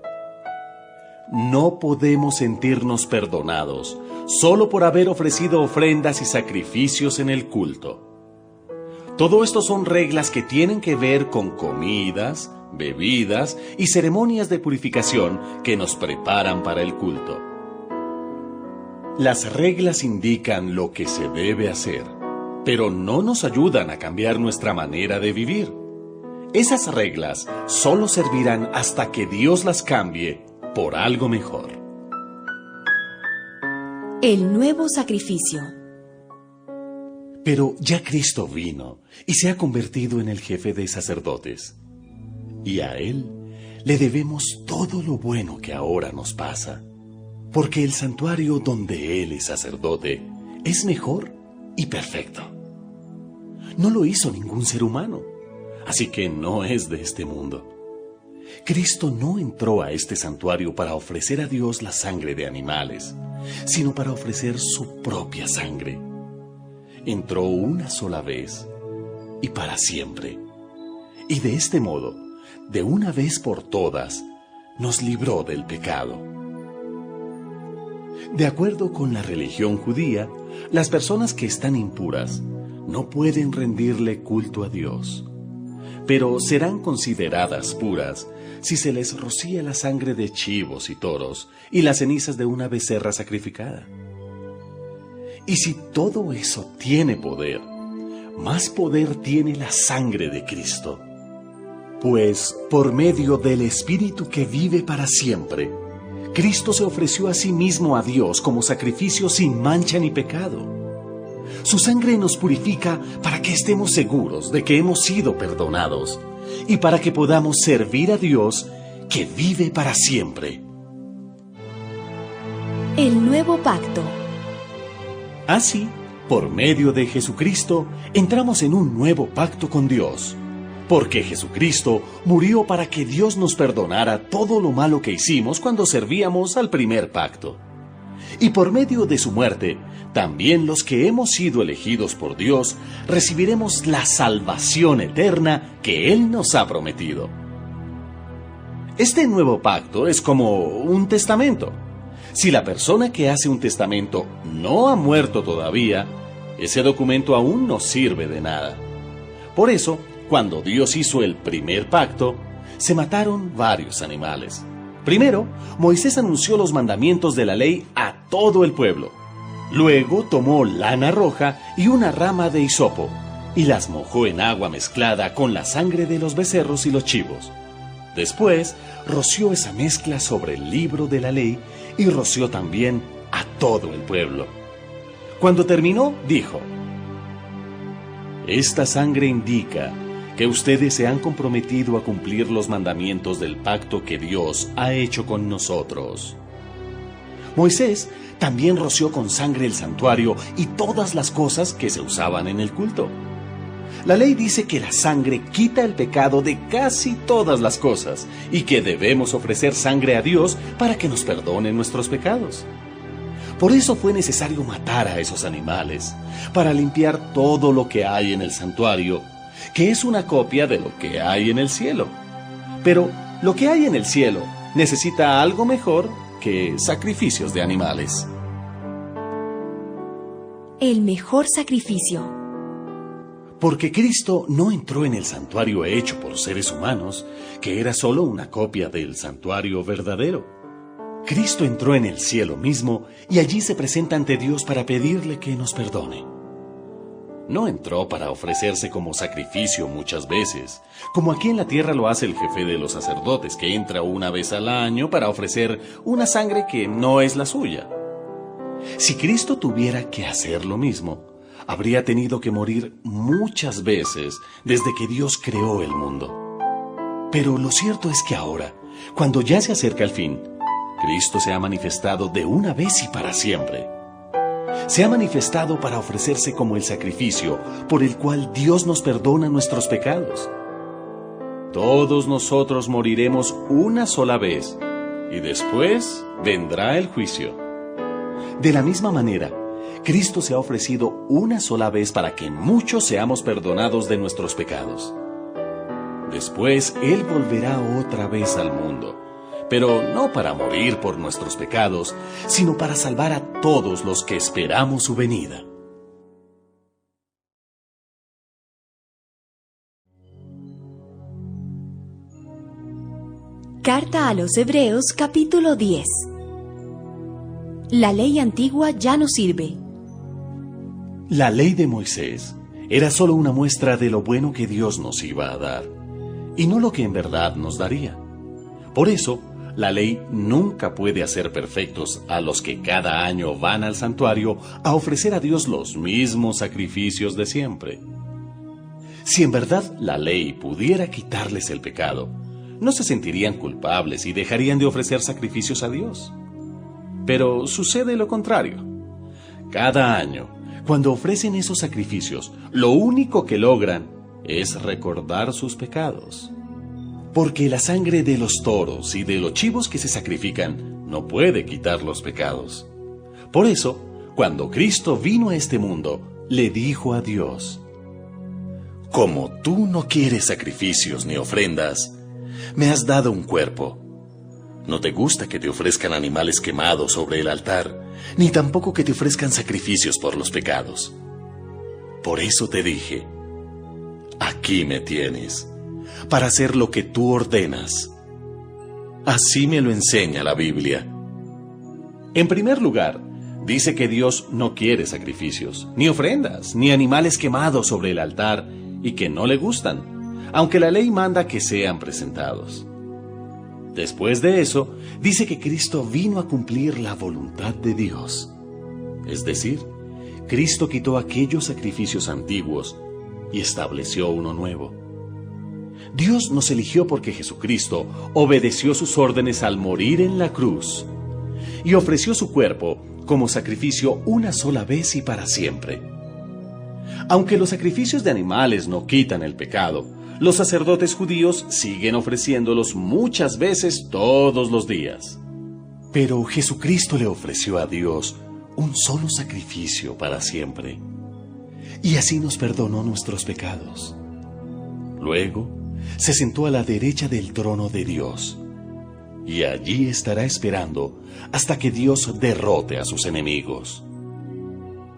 No podemos sentirnos perdonados solo por haber ofrecido ofrendas y sacrificios en el culto. Todo esto son reglas que tienen que ver con comidas, bebidas y ceremonias de purificación que nos preparan para el culto. Las reglas indican lo que se debe hacer, pero no nos ayudan a cambiar nuestra manera de vivir. Esas reglas solo servirán hasta que Dios las cambie por algo mejor. El nuevo sacrificio. Pero ya Cristo vino y se ha convertido en el jefe de sacerdotes. Y a Él le debemos todo lo bueno que ahora nos pasa, porque el santuario donde Él es sacerdote es mejor y perfecto. No lo hizo ningún ser humano, así que no es de este mundo. Cristo no entró a este santuario para ofrecer a Dios la sangre de animales, sino para ofrecer su propia sangre. Entró una sola vez y para siempre. Y de este modo, de una vez por todas, nos libró del pecado. De acuerdo con la religión judía, las personas que están impuras no pueden rendirle culto a Dios, pero serán consideradas puras si se les rocía la sangre de chivos y toros y las cenizas de una becerra sacrificada. Y si todo eso tiene poder, más poder tiene la sangre de Cristo. Pues por medio del Espíritu que vive para siempre, Cristo se ofreció a sí mismo a Dios como sacrificio sin mancha ni pecado. Su sangre nos purifica para que estemos seguros de que hemos sido perdonados y para que podamos servir a Dios que vive para siempre. El nuevo pacto. Así, por medio de Jesucristo, entramos en un nuevo pacto con Dios, porque Jesucristo murió para que Dios nos perdonara todo lo malo que hicimos cuando servíamos al primer pacto. Y por medio de su muerte, también los que hemos sido elegidos por Dios recibiremos la salvación eterna que Él nos ha prometido. Este nuevo pacto es como un testamento. Si la persona que hace un testamento no ha muerto todavía, ese documento aún no sirve de nada. Por eso, cuando Dios hizo el primer pacto, se mataron varios animales. Primero, Moisés anunció los mandamientos de la ley a todo el pueblo. Luego tomó lana roja y una rama de hisopo, y las mojó en agua mezclada con la sangre de los becerros y los chivos. Después, roció esa mezcla sobre el libro de la ley y roció también a todo el pueblo. Cuando terminó, dijo: Esta sangre indica que ustedes se han comprometido a cumplir los mandamientos del pacto que Dios ha hecho con nosotros. Moisés también roció con sangre el santuario y todas las cosas que se usaban en el culto. La ley dice que la sangre quita el pecado de casi todas las cosas y que debemos ofrecer sangre a Dios para que nos perdone nuestros pecados. Por eso fue necesario matar a esos animales, para limpiar todo lo que hay en el santuario, que es una copia de lo que hay en el cielo. Pero lo que hay en el cielo necesita algo mejor que sacrificios de animales. El mejor sacrificio. Porque Cristo no entró en el santuario hecho por seres humanos, que era solo una copia del santuario verdadero. Cristo entró en el cielo mismo y allí se presenta ante Dios para pedirle que nos perdone. No entró para ofrecerse como sacrificio muchas veces, como aquí en la tierra lo hace el jefe de los sacerdotes, que entra una vez al año para ofrecer una sangre que no es la suya. Si Cristo tuviera que hacer lo mismo, habría tenido que morir muchas veces desde que Dios creó el mundo. Pero lo cierto es que ahora, cuando ya se acerca el fin, Cristo se ha manifestado de una vez y para siempre. Se ha manifestado para ofrecerse como el sacrificio por el cual Dios nos perdona nuestros pecados. Todos nosotros moriremos una sola vez y después vendrá el juicio. De la misma manera, Cristo se ha ofrecido una sola vez para que muchos seamos perdonados de nuestros pecados. Después, Él volverá otra vez al mundo, pero no para morir por nuestros pecados, sino para salvar a todos los que esperamos su venida. Carta a los Hebreos, capítulo 10. La ley antigua ya no sirve. La ley de Moisés era solo una muestra de lo bueno que Dios nos iba a dar, y no lo que en verdad nos daría. Por eso, la ley nunca puede hacer perfectos a los que cada año van al santuario a ofrecer a Dios los mismos sacrificios de siempre. Si en verdad la ley pudiera quitarles el pecado, no se sentirían culpables y dejarían de ofrecer sacrificios a Dios. Pero sucede lo contrario. Cada año, cuando ofrecen esos sacrificios, lo único que logran es recordar sus pecados. Porque la sangre de los toros y de los chivos que se sacrifican no puede quitar los pecados. Por eso, cuando Cristo vino a este mundo, le dijo a Dios: como tú no quieres sacrificios ni ofrendas, me has dado un cuerpo. No te gusta que te ofrezcan animales quemados sobre el altar, ni tampoco que te ofrezcan sacrificios por los pecados. Por eso te dije: aquí me tienes, para hacer lo que tú ordenas. Así me lo enseña la Biblia. En primer lugar, dice que Dios no quiere sacrificios, ni ofrendas, ni animales quemados sobre el altar y que no le gustan, aunque la ley manda que sean presentados. Después de eso, dice que Cristo vino a cumplir la voluntad de Dios. Es decir, Cristo quitó aquellos sacrificios antiguos y estableció uno nuevo. Dios nos eligió porque Jesucristo obedeció sus órdenes al morir en la cruz y ofreció su cuerpo como sacrificio una sola vez y para siempre. Aunque los sacrificios de animales no quitan el pecado, los sacerdotes judíos siguen ofreciéndolos muchas veces todos los días. Pero Jesucristo le ofreció a Dios un solo sacrificio para siempre, y así nos perdonó nuestros pecados. Luego, se sentó a la derecha del trono de Dios, y allí estará esperando hasta que Dios derrote a sus enemigos.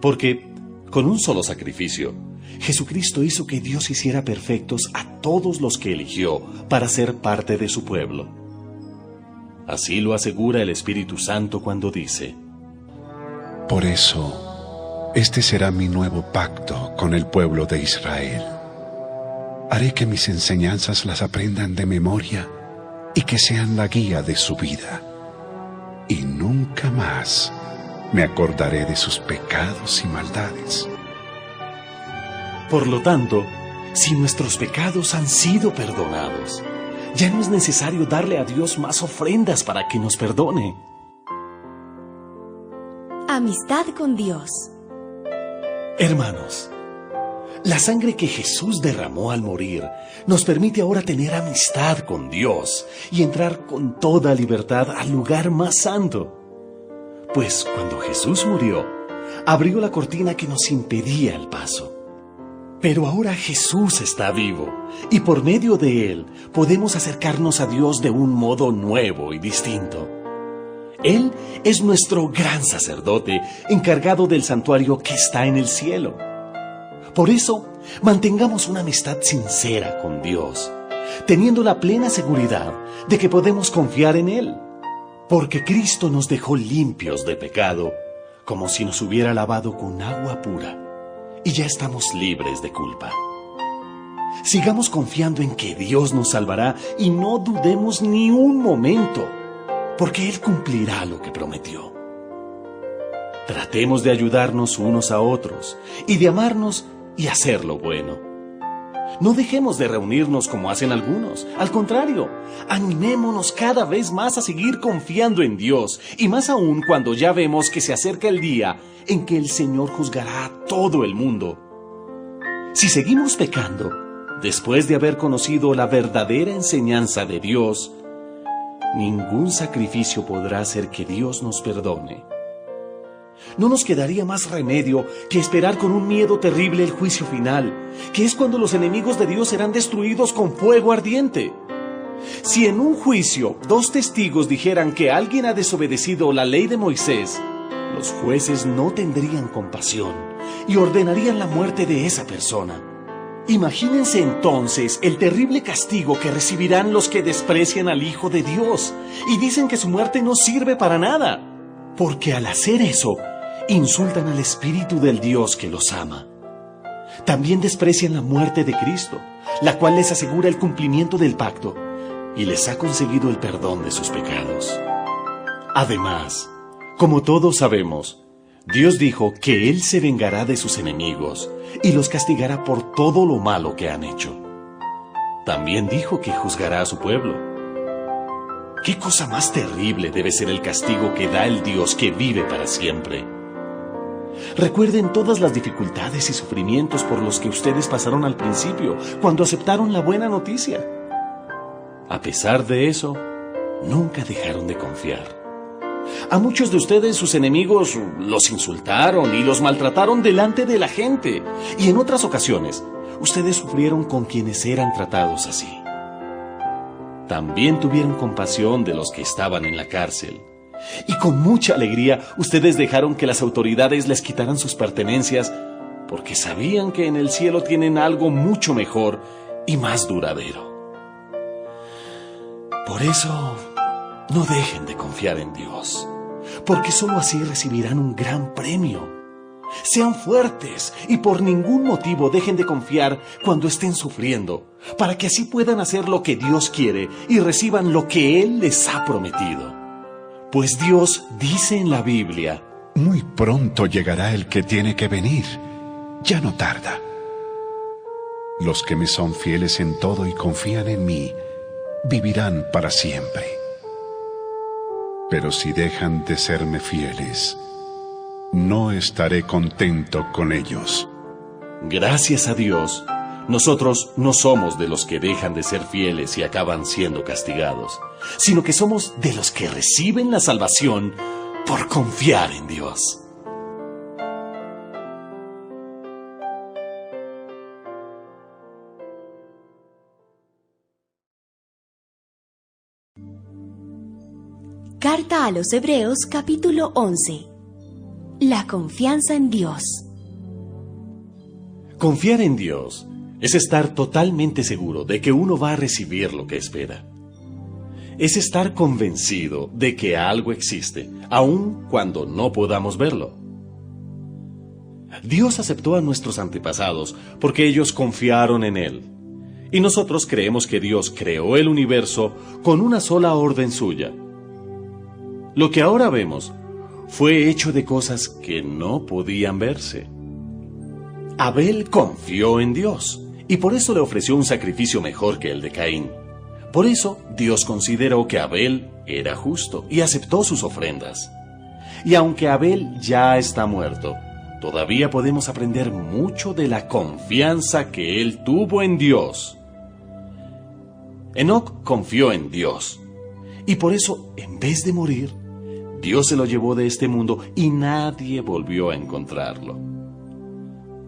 Porque, con un solo sacrificio, Jesucristo hizo que Dios hiciera perfectos a todos los que eligió para ser parte de su pueblo. Así lo asegura el Espíritu Santo cuando dice: por eso, este será mi nuevo pacto con el pueblo de Israel. Haré que mis enseñanzas las aprendan de memoria y que sean la guía de su vida. Y nunca más me acordaré de sus pecados y maldades. Por lo tanto, si nuestros pecados han sido perdonados, ya no es necesario darle a Dios más ofrendas para que nos perdone. Amistad con Dios. Hermanos, la sangre que Jesús derramó al morir nos permite ahora tener amistad con Dios y entrar con toda libertad al lugar más santo. Pues cuando Jesús murió, abrió la cortina que nos impedía el paso. Pero ahora Jesús está vivo y por medio de Él podemos acercarnos a Dios de un modo nuevo y distinto. Él es nuestro gran sacerdote encargado del santuario que está en el cielo. Por eso, mantengamos una amistad sincera con Dios, teniendo la plena seguridad de que podemos confiar en Él, porque Cristo nos dejó limpios de pecado, como si nos hubiera lavado con agua pura, y ya estamos libres de culpa. Sigamos confiando en que Dios nos salvará y no dudemos ni un momento, porque Él cumplirá lo que prometió. Tratemos de ayudarnos unos a otros y de amarnos y hacer lo bueno. No dejemos de reunirnos como hacen algunos. Al contrario, animémonos cada vez más a seguir confiando en Dios, y más aún cuando ya vemos que se acerca el día en que el Señor juzgará a todo el mundo. Si seguimos pecando, después de haber conocido la verdadera enseñanza de Dios, ningún sacrificio podrá hacer que Dios nos perdone. No nos quedaría más remedio que esperar con un miedo terrible el juicio final, que es cuando los enemigos de Dios serán destruidos con fuego ardiente. Si en un juicio 2 testigos dijeran que alguien ha desobedecido la ley de Moisés, los jueces no tendrían compasión y ordenarían la muerte de esa persona. Imagínense entonces el terrible castigo que recibirán los que desprecian al Hijo de Dios y dicen que su muerte no sirve para nada, porque al hacer eso, insultan al Espíritu del Dios que los ama. También desprecian la muerte de Cristo, la cual les asegura el cumplimiento del pacto y les ha conseguido el perdón de sus pecados. Además, como todos sabemos, Dios dijo que Él se vengará de sus enemigos y los castigará por todo lo malo que han hecho. También dijo que juzgará a su pueblo, ¿Qué cosa más terrible debe ser el castigo que da el Dios que vive para siempre? Recuerden todas las dificultades y sufrimientos por los que ustedes pasaron al principio, cuando aceptaron la buena noticia. A pesar de eso, nunca dejaron de confiar. A muchos de ustedes sus enemigos los insultaron y los maltrataron delante de la gente. Y en otras ocasiones, ustedes sufrieron con quienes eran tratados así. También tuvieron compasión de los que estaban en la cárcel. Y con mucha alegría, ustedes dejaron que las autoridades les quitaran sus pertenencias, porque sabían que en el cielo tienen algo mucho mejor y más duradero. Por eso, no dejen de confiar en Dios, porque solo así recibirán un gran premio. Sean fuertes y por ningún motivo dejen de confiar cuando estén sufriendo, para que así puedan hacer lo que Dios quiere y reciban lo que Él les ha prometido. Pues Dios dice en la Biblia: muy pronto llegará el que tiene que venir, ya no tarda. Los que me son fieles en todo y confían en mí, vivirán para siempre. Pero si dejan de serme fieles, no estaré contento con ellos. Gracias a Dios, nosotros no somos de los que dejan de ser fieles y acaban siendo castigados, sino que somos de los que reciben la salvación por confiar en Dios. Carta a los Hebreos, capítulo 11. La confianza en Dios. Confiar en Dios es estar totalmente seguro de que uno va a recibir lo que espera. Es estar convencido de que algo existe, aun cuando no podamos verlo. Dios aceptó a nuestros antepasados porque ellos confiaron en Él. Y nosotros creemos que Dios creó el universo con una sola orden suya. Lo que ahora vemos fue hecho de cosas que no podían verse. Abel confió en Dios y por eso le ofreció un sacrificio mejor que el de Caín. Por eso Dios consideró que Abel era justo y aceptó sus ofrendas. Y aunque Abel ya está muerto, todavía podemos aprender mucho de la confianza que él tuvo en Dios. Enoc confió en Dios y por eso, en vez de morir, Dios se lo llevó de este mundo y nadie volvió a encontrarlo.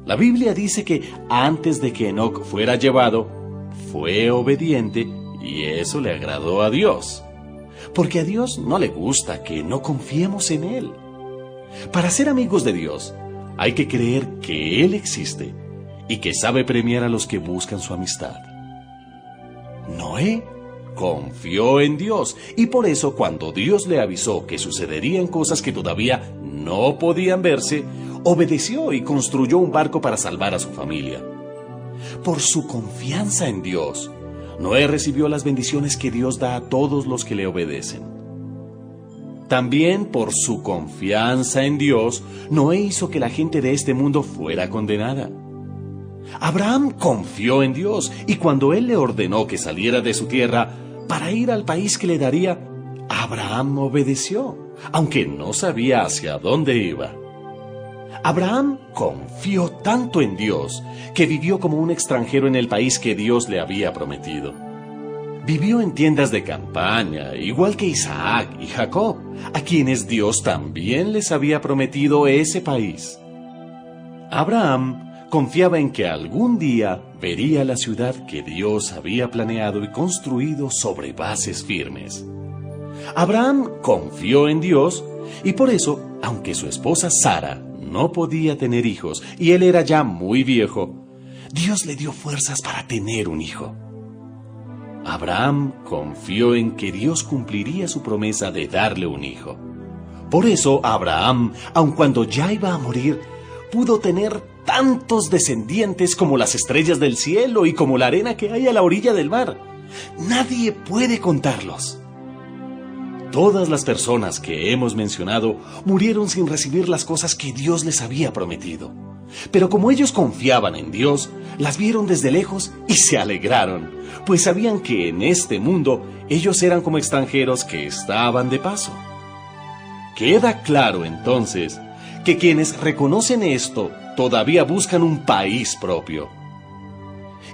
La Biblia dice que antes de que Enoc fuera llevado, fue obediente y eso le agradó a Dios. Porque a Dios no le gusta que no confiemos en Él. Para ser amigos de Dios, hay que creer que Él existe y que sabe premiar a los que buscan su amistad. Noé confió en Dios y por eso cuando Dios le avisó que sucederían cosas que todavía no podían verse, obedeció y construyó un barco para salvar a su familia. Por su confianza en Dios, Noé recibió las bendiciones que Dios da a todos los que le obedecen. También por su confianza en Dios, Noé hizo que la gente de este mundo fuera condenada. Abraham confió en Dios y cuando Él le ordenó que saliera de su tierra para ir al país que le daría, Abraham obedeció, aunque no sabía hacia dónde iba. Abraham confió tanto en Dios que vivió como un extranjero en el país que Dios le había prometido. Vivió en tiendas de campaña, igual que Isaac y Jacob, a quienes Dios también les había prometido ese país. Abraham confiaba en que algún día vería la ciudad que Dios había planeado y construido sobre bases firmes. Abraham confió en Dios y por eso, aunque su esposa Sara no podía tener hijos y él era ya muy viejo, Dios le dio fuerzas para tener un hijo. Abraham confió en que Dios cumpliría su promesa de darle un hijo. Por eso Abraham, aun cuando ya iba a morir, pudo tener tantos descendientes como las estrellas del cielo y como la arena que hay a la orilla del mar. Nadie puede contarlos. Todas las personas que hemos mencionado murieron sin recibir las cosas que Dios les había prometido. Pero como ellos confiaban en Dios, las vieron desde lejos y se alegraron, pues sabían que en este mundo ellos eran como extranjeros que estaban de paso. Queda claro entonces que quienes reconocen esto todavía buscan un país propio,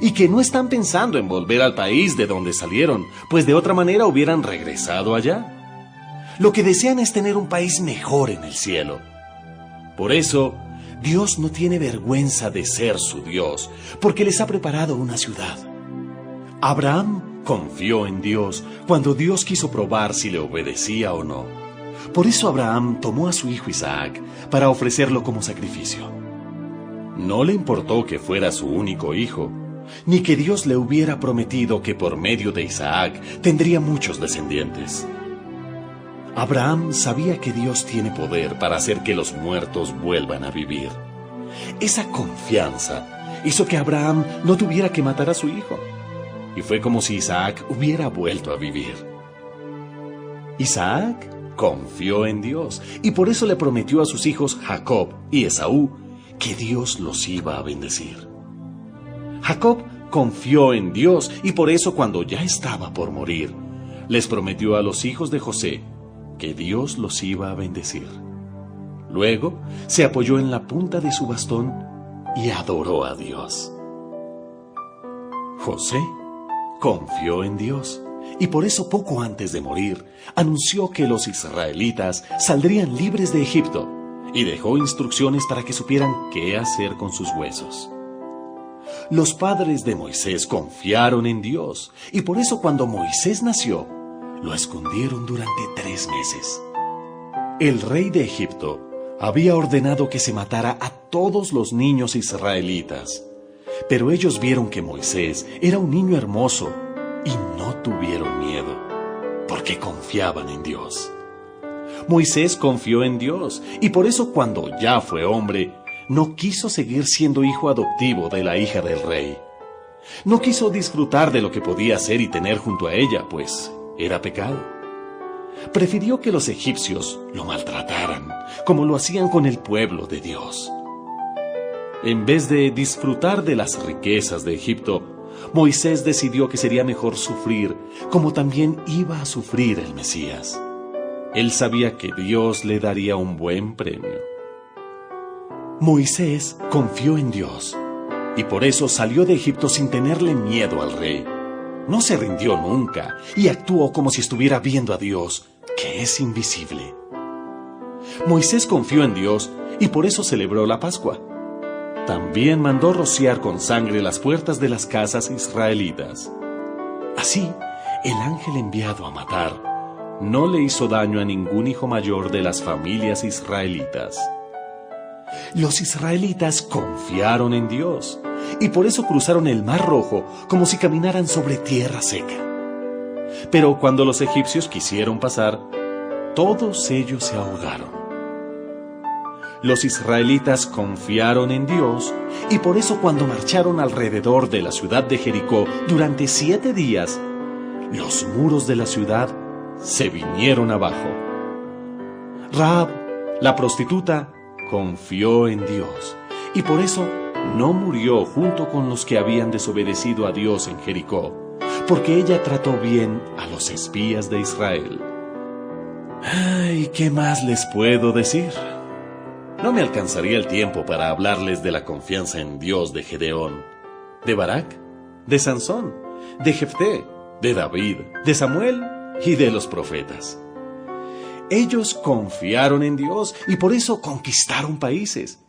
y que no están pensando en volver al país de donde salieron, pues de otra manera hubieran regresado allá. Lo que desean es tener un país mejor en el cielo. Por eso, Dios no tiene vergüenza de ser su Dios, porque les ha preparado una ciudad. Abraham confió en Dios cuando Dios quiso probar si le obedecía o no. Por eso Abraham tomó a su hijo Isaac para ofrecerlo como sacrificio. No le importó que fuera su único hijo, ni que Dios le hubiera prometido que por medio de Isaac tendría muchos descendientes. Abraham sabía que Dios tiene poder para hacer que los muertos vuelvan a vivir. Esa confianza hizo que Abraham no tuviera que matar a su hijo, y fue como si Isaac hubiera vuelto a vivir. Isaac confió en Dios, y por eso le prometió a sus hijos Jacob y Esaú que Dios los iba a bendecir. Jacob confió en Dios, y por eso cuando ya estaba por morir, les prometió a los hijos de José que Dios los iba a bendecir. Luego se apoyó en la punta de su bastón y adoró a Dios. José confió en Dios, y por eso poco antes de morir anunció que los israelitas saldrían libres de Egipto, y dejó instrucciones para que supieran qué hacer con sus huesos. Los padres de Moisés confiaron en Dios, y por eso cuando Moisés nació, lo escondieron durante 3 meses. El rey de Egipto había ordenado que se matara a todos los niños israelitas, pero ellos vieron que Moisés era un niño hermoso y no tuvieron miedo, porque confiaban en Dios. Moisés confió en Dios, y por eso cuando ya fue hombre, no quiso seguir siendo hijo adoptivo de la hija del rey. No quiso disfrutar de lo que podía hacer y tener junto a ella, pues era pecado. Prefirió que los egipcios lo maltrataran, como lo hacían con el pueblo de Dios. En vez de disfrutar de las riquezas de Egipto, Moisés decidió que sería mejor sufrir, como también iba a sufrir el Mesías. Él sabía que Dios le daría un buen premio. Moisés confió en Dios, y por eso salió de Egipto sin tenerle miedo al rey. No se rindió nunca, y actuó como si estuviera viendo a Dios, que es invisible. Moisés confió en Dios, y por eso celebró la Pascua. También mandó rociar con sangre las puertas de las casas israelitas. Así, el ángel enviado a matar no le hizo daño a ningún hijo mayor de las familias israelitas. Los israelitas confiaron en Dios, y por eso cruzaron el Mar Rojo como si caminaran sobre tierra seca. Pero cuando los egipcios quisieron pasar, todos ellos se ahogaron. Los israelitas confiaron en Dios, y por eso cuando marcharon alrededor de la ciudad de Jericó durante 7 días, los muros de la ciudad se vinieron abajo. Rahab, la prostituta, confió en Dios, y por eso no murió junto con los que habían desobedecido a Dios en Jericó, porque ella trató bien a los espías de Israel. Ay, ¿qué más les puedo decir? No me alcanzaría el tiempo para hablarles de la confianza en Dios de Gedeón, de Barak, de Sansón, de Jefté, de David, de Samuel y de los profetas. Ellos confiaron en Dios y por eso conquistaron países.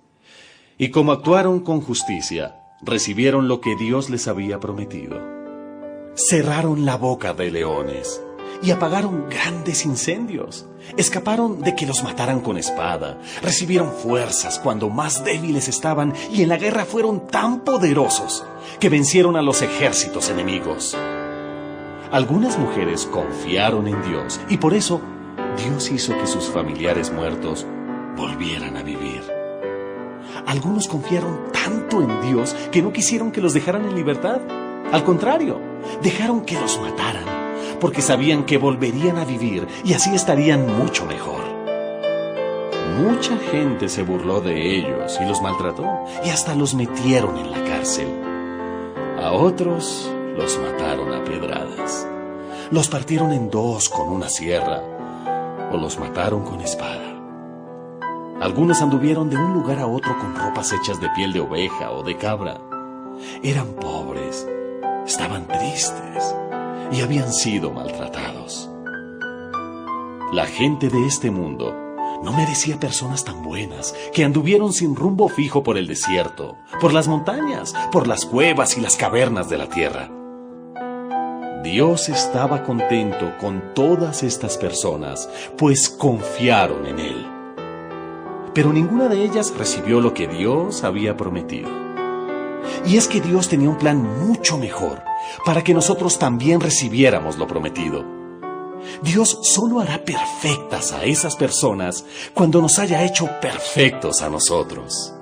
Y como actuaron con justicia, recibieron lo que Dios les había prometido. Cerraron la boca de leones y apagaron grandes incendios. Escaparon de que los mataran con espada. Recibieron fuerzas cuando más débiles estaban y en la guerra fueron tan poderosos que vencieron a los ejércitos enemigos. Algunas mujeres confiaron en Dios y por eso Dios hizo que sus familiares muertos volvieran a vivir. Algunos confiaron tanto en Dios que no quisieron que los dejaran en libertad. Al contrario, dejaron que los mataran, porque sabían que volverían a vivir y así estarían mucho mejor. Mucha gente se burló de ellos y los maltrató, y hasta los metieron en la cárcel. A otros los mataron a pedradas, los partieron en dos con una sierra, o los mataron con espada. Algunos anduvieron de un lugar a otro con ropas hechas de piel de oveja o de cabra. Eran pobres, estaban tristes y habían sido maltratados. La gente de este mundo no merecía personas tan buenas que anduvieron sin rumbo fijo por el desierto, por las montañas, por las cuevas y las cavernas de la tierra. Dios estaba contento con todas estas personas, pues confiaron en Él. Pero ninguna de ellas recibió lo que Dios había prometido. Y es que Dios tenía un plan mucho mejor para que nosotros también recibiéramos lo prometido. Dios solo hará perfectas a esas personas cuando nos haya hecho perfectos a nosotros.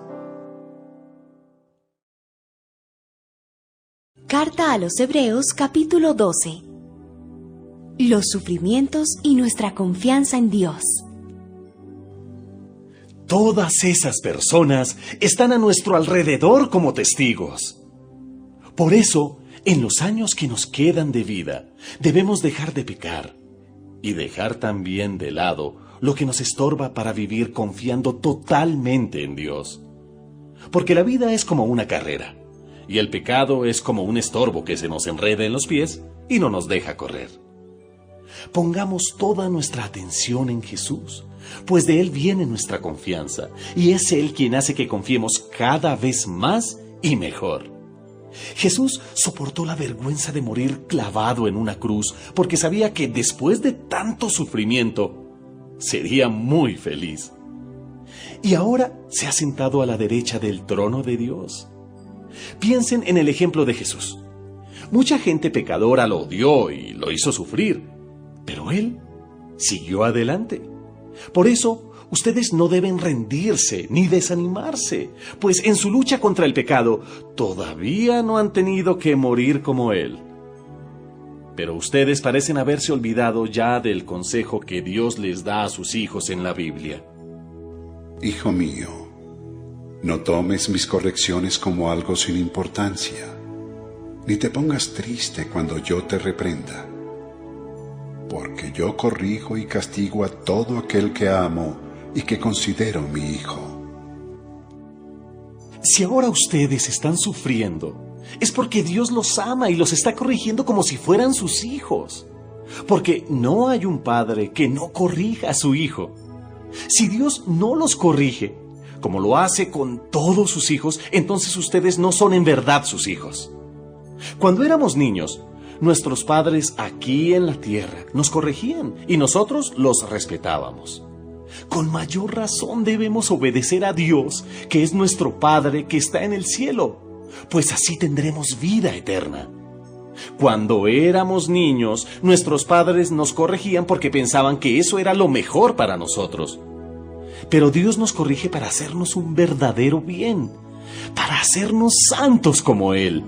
Carta a los Hebreos, capítulo 12. Los sufrimientos y nuestra confianza en Dios. Todas esas personas están a nuestro alrededor como testigos. Por eso, en los años que nos quedan de vida, debemos dejar de pecar y dejar también de lado lo que nos estorba para vivir confiando totalmente en Dios. Porque la vida es como una carrera, y el pecado es como un estorbo que se nos enreda en los pies y no nos deja correr. Pongamos toda nuestra atención en Jesús, pues de Él viene nuestra confianza, y es Él quien hace que confiemos cada vez más y mejor. Jesús soportó la vergüenza de morir clavado en una cruz, porque sabía que después de tanto sufrimiento, sería muy feliz. Y ahora se ha sentado a la derecha del trono de Dios. Piensen en el ejemplo de Jesús. Mucha gente pecadora lo odió y lo hizo sufrir, pero Él siguió adelante. Por eso, ustedes no deben rendirse ni desanimarse, pues en su lucha contra el pecado todavía no han tenido que morir como Él. Pero ustedes parecen haberse olvidado ya del consejo que Dios les da a sus hijos en la Biblia. Hijo mío, no tomes mis correcciones como algo sin importancia, ni te pongas triste cuando yo te reprenda, porque yo corrijo y castigo a todo aquel que amo y que considero mi hijo. Si ahora ustedes están sufriendo, es porque Dios los ama y los está corrigiendo como si fueran sus hijos. Porque no hay un padre que no corrija a su hijo. Si Dios no los corrige, como lo hace con todos sus hijos, entonces ustedes no son en verdad sus hijos. Cuando éramos niños, nuestros padres aquí en la tierra nos corregían y nosotros los respetábamos. Con mayor razón debemos obedecer a Dios, que es nuestro Padre que está en el cielo, pues así tendremos vida eterna. Cuando éramos niños, nuestros padres nos corregían porque pensaban que eso era lo mejor para nosotros. Pero Dios nos corrige para hacernos un verdadero bien, para hacernos santos como Él.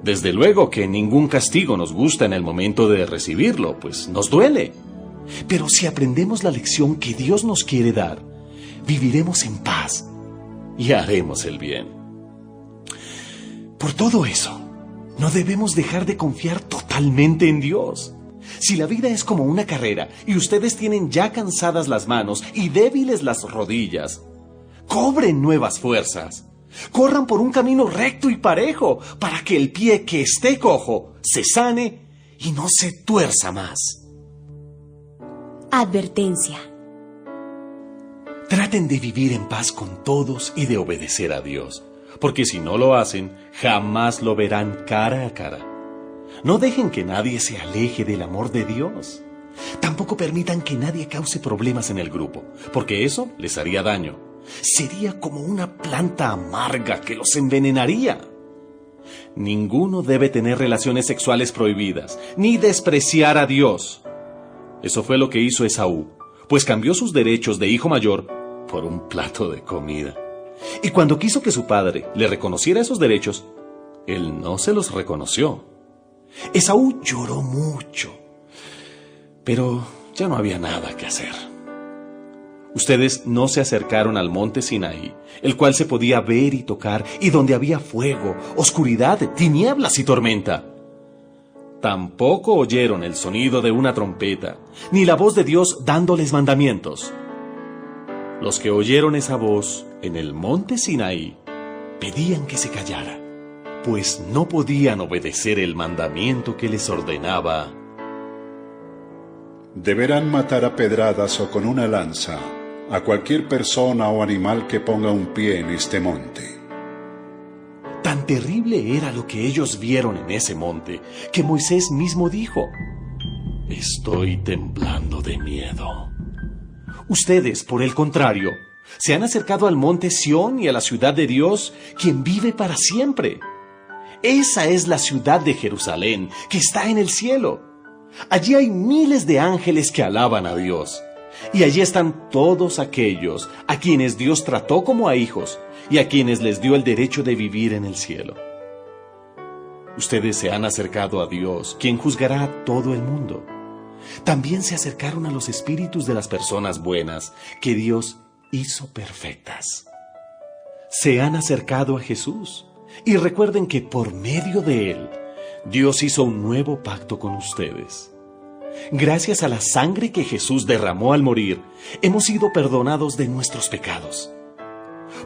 Desde luego que ningún castigo nos gusta en el momento de recibirlo, pues nos duele. Pero si aprendemos la lección que Dios nos quiere dar, viviremos en paz y haremos el bien. Por todo eso, no debemos dejar de confiar totalmente en Dios. Si la vida es como una carrera y ustedes tienen ya cansadas las manos y débiles las rodillas, cobren nuevas fuerzas. Corran por un camino recto y parejo para que el pie que esté cojo se sane y no se tuerza más. Advertencia. Traten de vivir en paz con todos y de obedecer a Dios, porque si no lo hacen, jamás lo verán cara a cara. No dejen que nadie se aleje del amor de Dios. Tampoco permitan que nadie cause problemas en el grupo, porque eso les haría daño. Sería como una planta amarga que los envenenaría. Ninguno debe tener relaciones sexuales prohibidas, ni despreciar a Dios. Eso fue lo que hizo Esaú, pues cambió sus derechos de hijo mayor por un plato de comida. Y cuando quiso que su padre le reconociera esos derechos, él no se los reconoció. Esaú lloró mucho, pero ya no había nada que hacer. Ustedes no se acercaron al monte Sinaí, el cual se podía ver y tocar, y donde había fuego, oscuridad, tinieblas y tormenta. Tampoco oyeron el sonido de una trompeta, ni la voz de Dios dándoles mandamientos. Los que oyeron esa voz en el monte Sinaí pedían que se callara, pues no podían obedecer el mandamiento que les ordenaba: deberán matar a pedradas o con una lanza a cualquier persona o animal que ponga un pie en este monte. Tan terrible era lo que ellos vieron en ese monte, que Moisés mismo dijo: estoy temblando de miedo. Ustedes, por el contrario, se han acercado al monte Sión y a la ciudad de Dios, quien vive para siempre. Esa es la ciudad de Jerusalén, que está en el cielo. Allí hay miles de ángeles que alaban a Dios. Y allí están todos aquellos a quienes Dios trató como a hijos y a quienes les dio el derecho de vivir en el cielo. Ustedes se han acercado a Dios, quien juzgará a todo el mundo. También se acercaron a los espíritus de las personas buenas que Dios hizo perfectas. Se han acercado a Jesús y recuerden que por medio de Él, Dios hizo un nuevo pacto con ustedes. Gracias a la sangre que Jesús derramó al morir, hemos sido perdonados de nuestros pecados.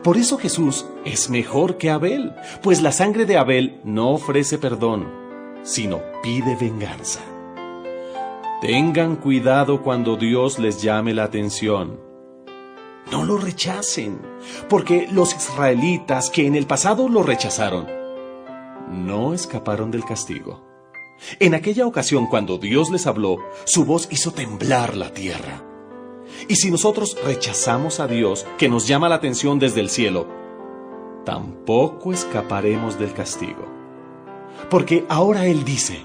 Por eso Jesús es mejor que Abel, pues la sangre de Abel no ofrece perdón, sino pide venganza. Tengan cuidado cuando Dios les llame la atención. No lo rechacen, porque los israelitas que en el pasado lo rechazaron, no escaparon del castigo. En aquella ocasión, cuando Dios les habló, su voz hizo temblar la tierra. Y si nosotros rechazamos a Dios, que nos llama la atención desde el cielo, tampoco escaparemos del castigo. Porque ahora Él dice: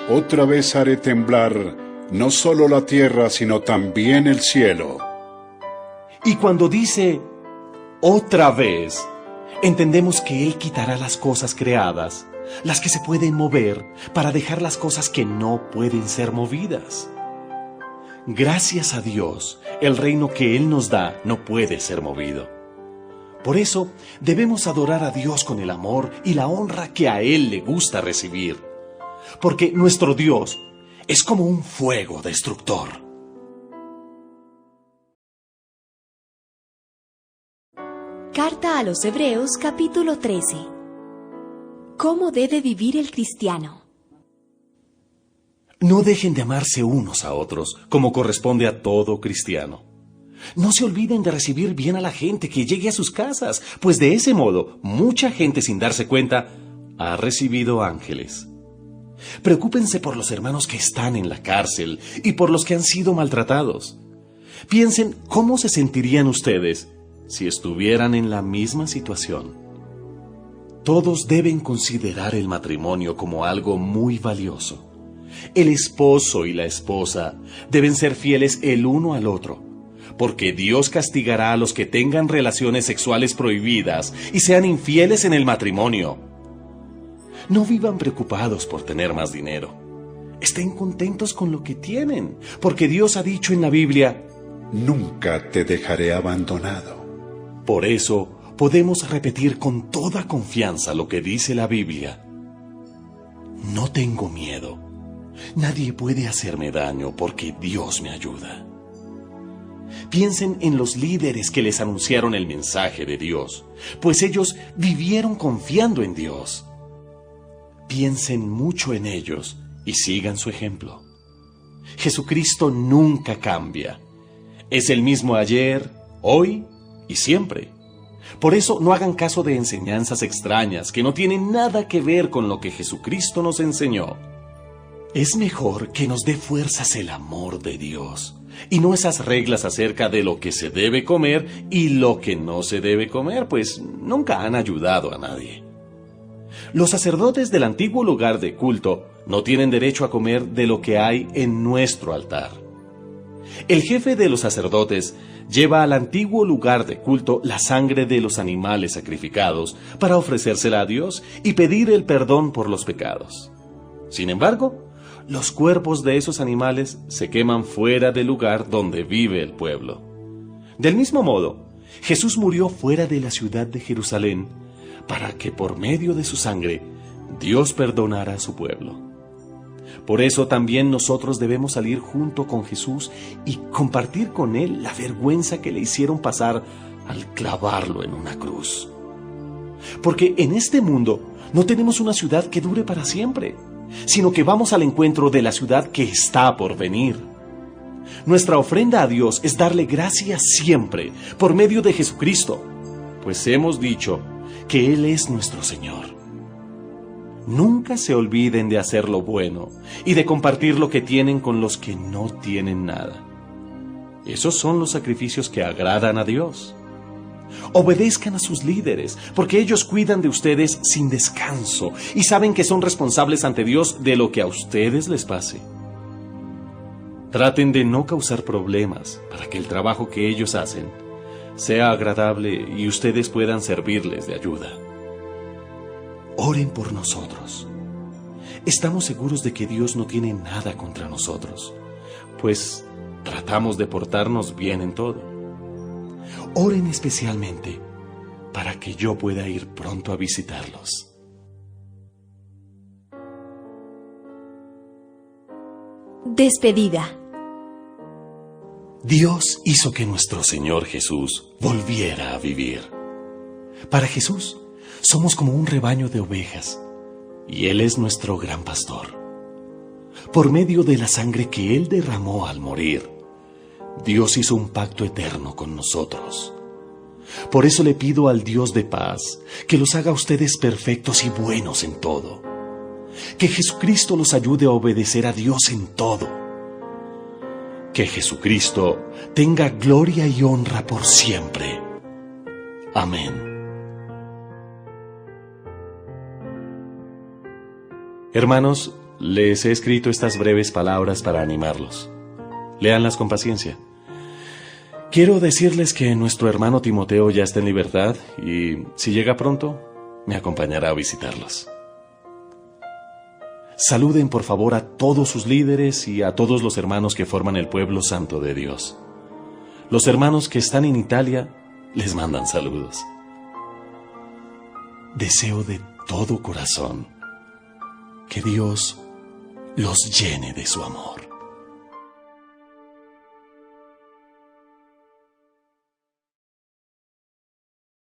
otra vez haré temblar no solo la tierra, sino también el cielo. Y cuando dice otra vez, entendemos que Él quitará las cosas creadas, las que se pueden mover, para dejar las cosas que no pueden ser movidas. Gracias a Dios, el reino que Él nos da no puede ser movido. Por eso, debemos adorar a Dios con el amor y la honra que a Él le gusta recibir. Porque nuestro Dios es como un fuego destructor. Carta a los Hebreos, capítulo 13. ¿Cómo debe vivir el cristiano? No dejen de amarse unos a otros, como corresponde a todo cristiano. No se olviden de recibir bien a la gente que llegue a sus casas, pues de ese modo, mucha gente sin darse cuenta ha recibido ángeles. Preocúpense por los hermanos que están en la cárcel y por los que han sido maltratados. Piensen cómo se sentirían ustedes si estuvieran en la misma situación. Todos deben considerar el matrimonio como algo muy valioso. El esposo y la esposa deben ser fieles el uno al otro, porque Dios castigará a los que tengan relaciones sexuales prohibidas y sean infieles en el matrimonio. No vivan preocupados por tener más dinero. Estén contentos con lo que tienen, porque Dios ha dicho en la Biblia: nunca te dejaré abandonado. Por eso, podemos repetir con toda confianza lo que dice la Biblia: no tengo miedo. Nadie puede hacerme daño porque Dios me ayuda. Piensen en los líderes que les anunciaron el mensaje de Dios, pues ellos vivieron confiando en Dios. Piensen mucho en ellos y sigan su ejemplo. Jesucristo nunca cambia. Es el mismo ayer, hoy y siempre. Por eso no hagan caso de enseñanzas extrañas que no tienen nada que ver con lo que Jesucristo nos enseñó. Es mejor que nos dé fuerzas el amor de Dios, y no esas reglas acerca de lo que se debe comer y lo que no se debe comer, pues nunca han ayudado a nadie. Los sacerdotes del antiguo lugar de culto no tienen derecho a comer de lo que hay en nuestro altar. El jefe de los sacerdotes lleva al antiguo lugar de culto la sangre de los animales sacrificados para ofrecérsela a Dios y pedir el perdón por los pecados. Sin embargo, los cuerpos de esos animales se queman fuera del lugar donde vive el pueblo. Del mismo modo, Jesús murió fuera de la ciudad de Jerusalén para que por medio de su sangre Dios perdonara a su pueblo. Por eso también nosotros debemos salir junto con Jesús y compartir con Él la vergüenza que le hicieron pasar al clavarlo en una cruz. Porque en este mundo no tenemos una ciudad que dure para siempre, sino que vamos al encuentro de la ciudad que está por venir. Nuestra ofrenda a Dios es darle gracias siempre por medio de Jesucristo, pues hemos dicho que Él es nuestro Señor. Nunca se olviden de hacer lo bueno y de compartir lo que tienen con los que no tienen nada. Esos son los sacrificios que agradan a Dios. Obedezcan a sus líderes, porque ellos cuidan de ustedes sin descanso y saben que son responsables ante Dios de lo que a ustedes les pase. Traten de no causar problemas para que el trabajo que ellos hacen sea agradable y ustedes puedan servirles de ayuda. Oren por nosotros. Estamos seguros de que Dios no tiene nada contra nosotros, pues tratamos de portarnos bien en todo. Oren especialmente para que yo pueda ir pronto a visitarlos. Despedida. Dios hizo que nuestro Señor Jesús volviera a vivir. Para Jesús, somos como un rebaño de ovejas, y Él es nuestro gran pastor. Por medio de la sangre que Él derramó al morir, Dios hizo un pacto eterno con nosotros. Por eso le pido al Dios de paz que los haga ustedes perfectos y buenos en todo. Que Jesucristo los ayude a obedecer a Dios en todo. Que Jesucristo tenga gloria y honra por siempre. Amén. Hermanos, les he escrito estas breves palabras para animarlos. Léanlas con paciencia. Quiero decirles que nuestro hermano Timoteo ya está en libertad y, si llega pronto, me acompañará a visitarlos. Saluden por favor a todos sus líderes y a todos los hermanos que forman el pueblo santo de Dios. Los hermanos que están en Italia les mandan saludos. Deseo de todo corazón que Dios los llene de su amor.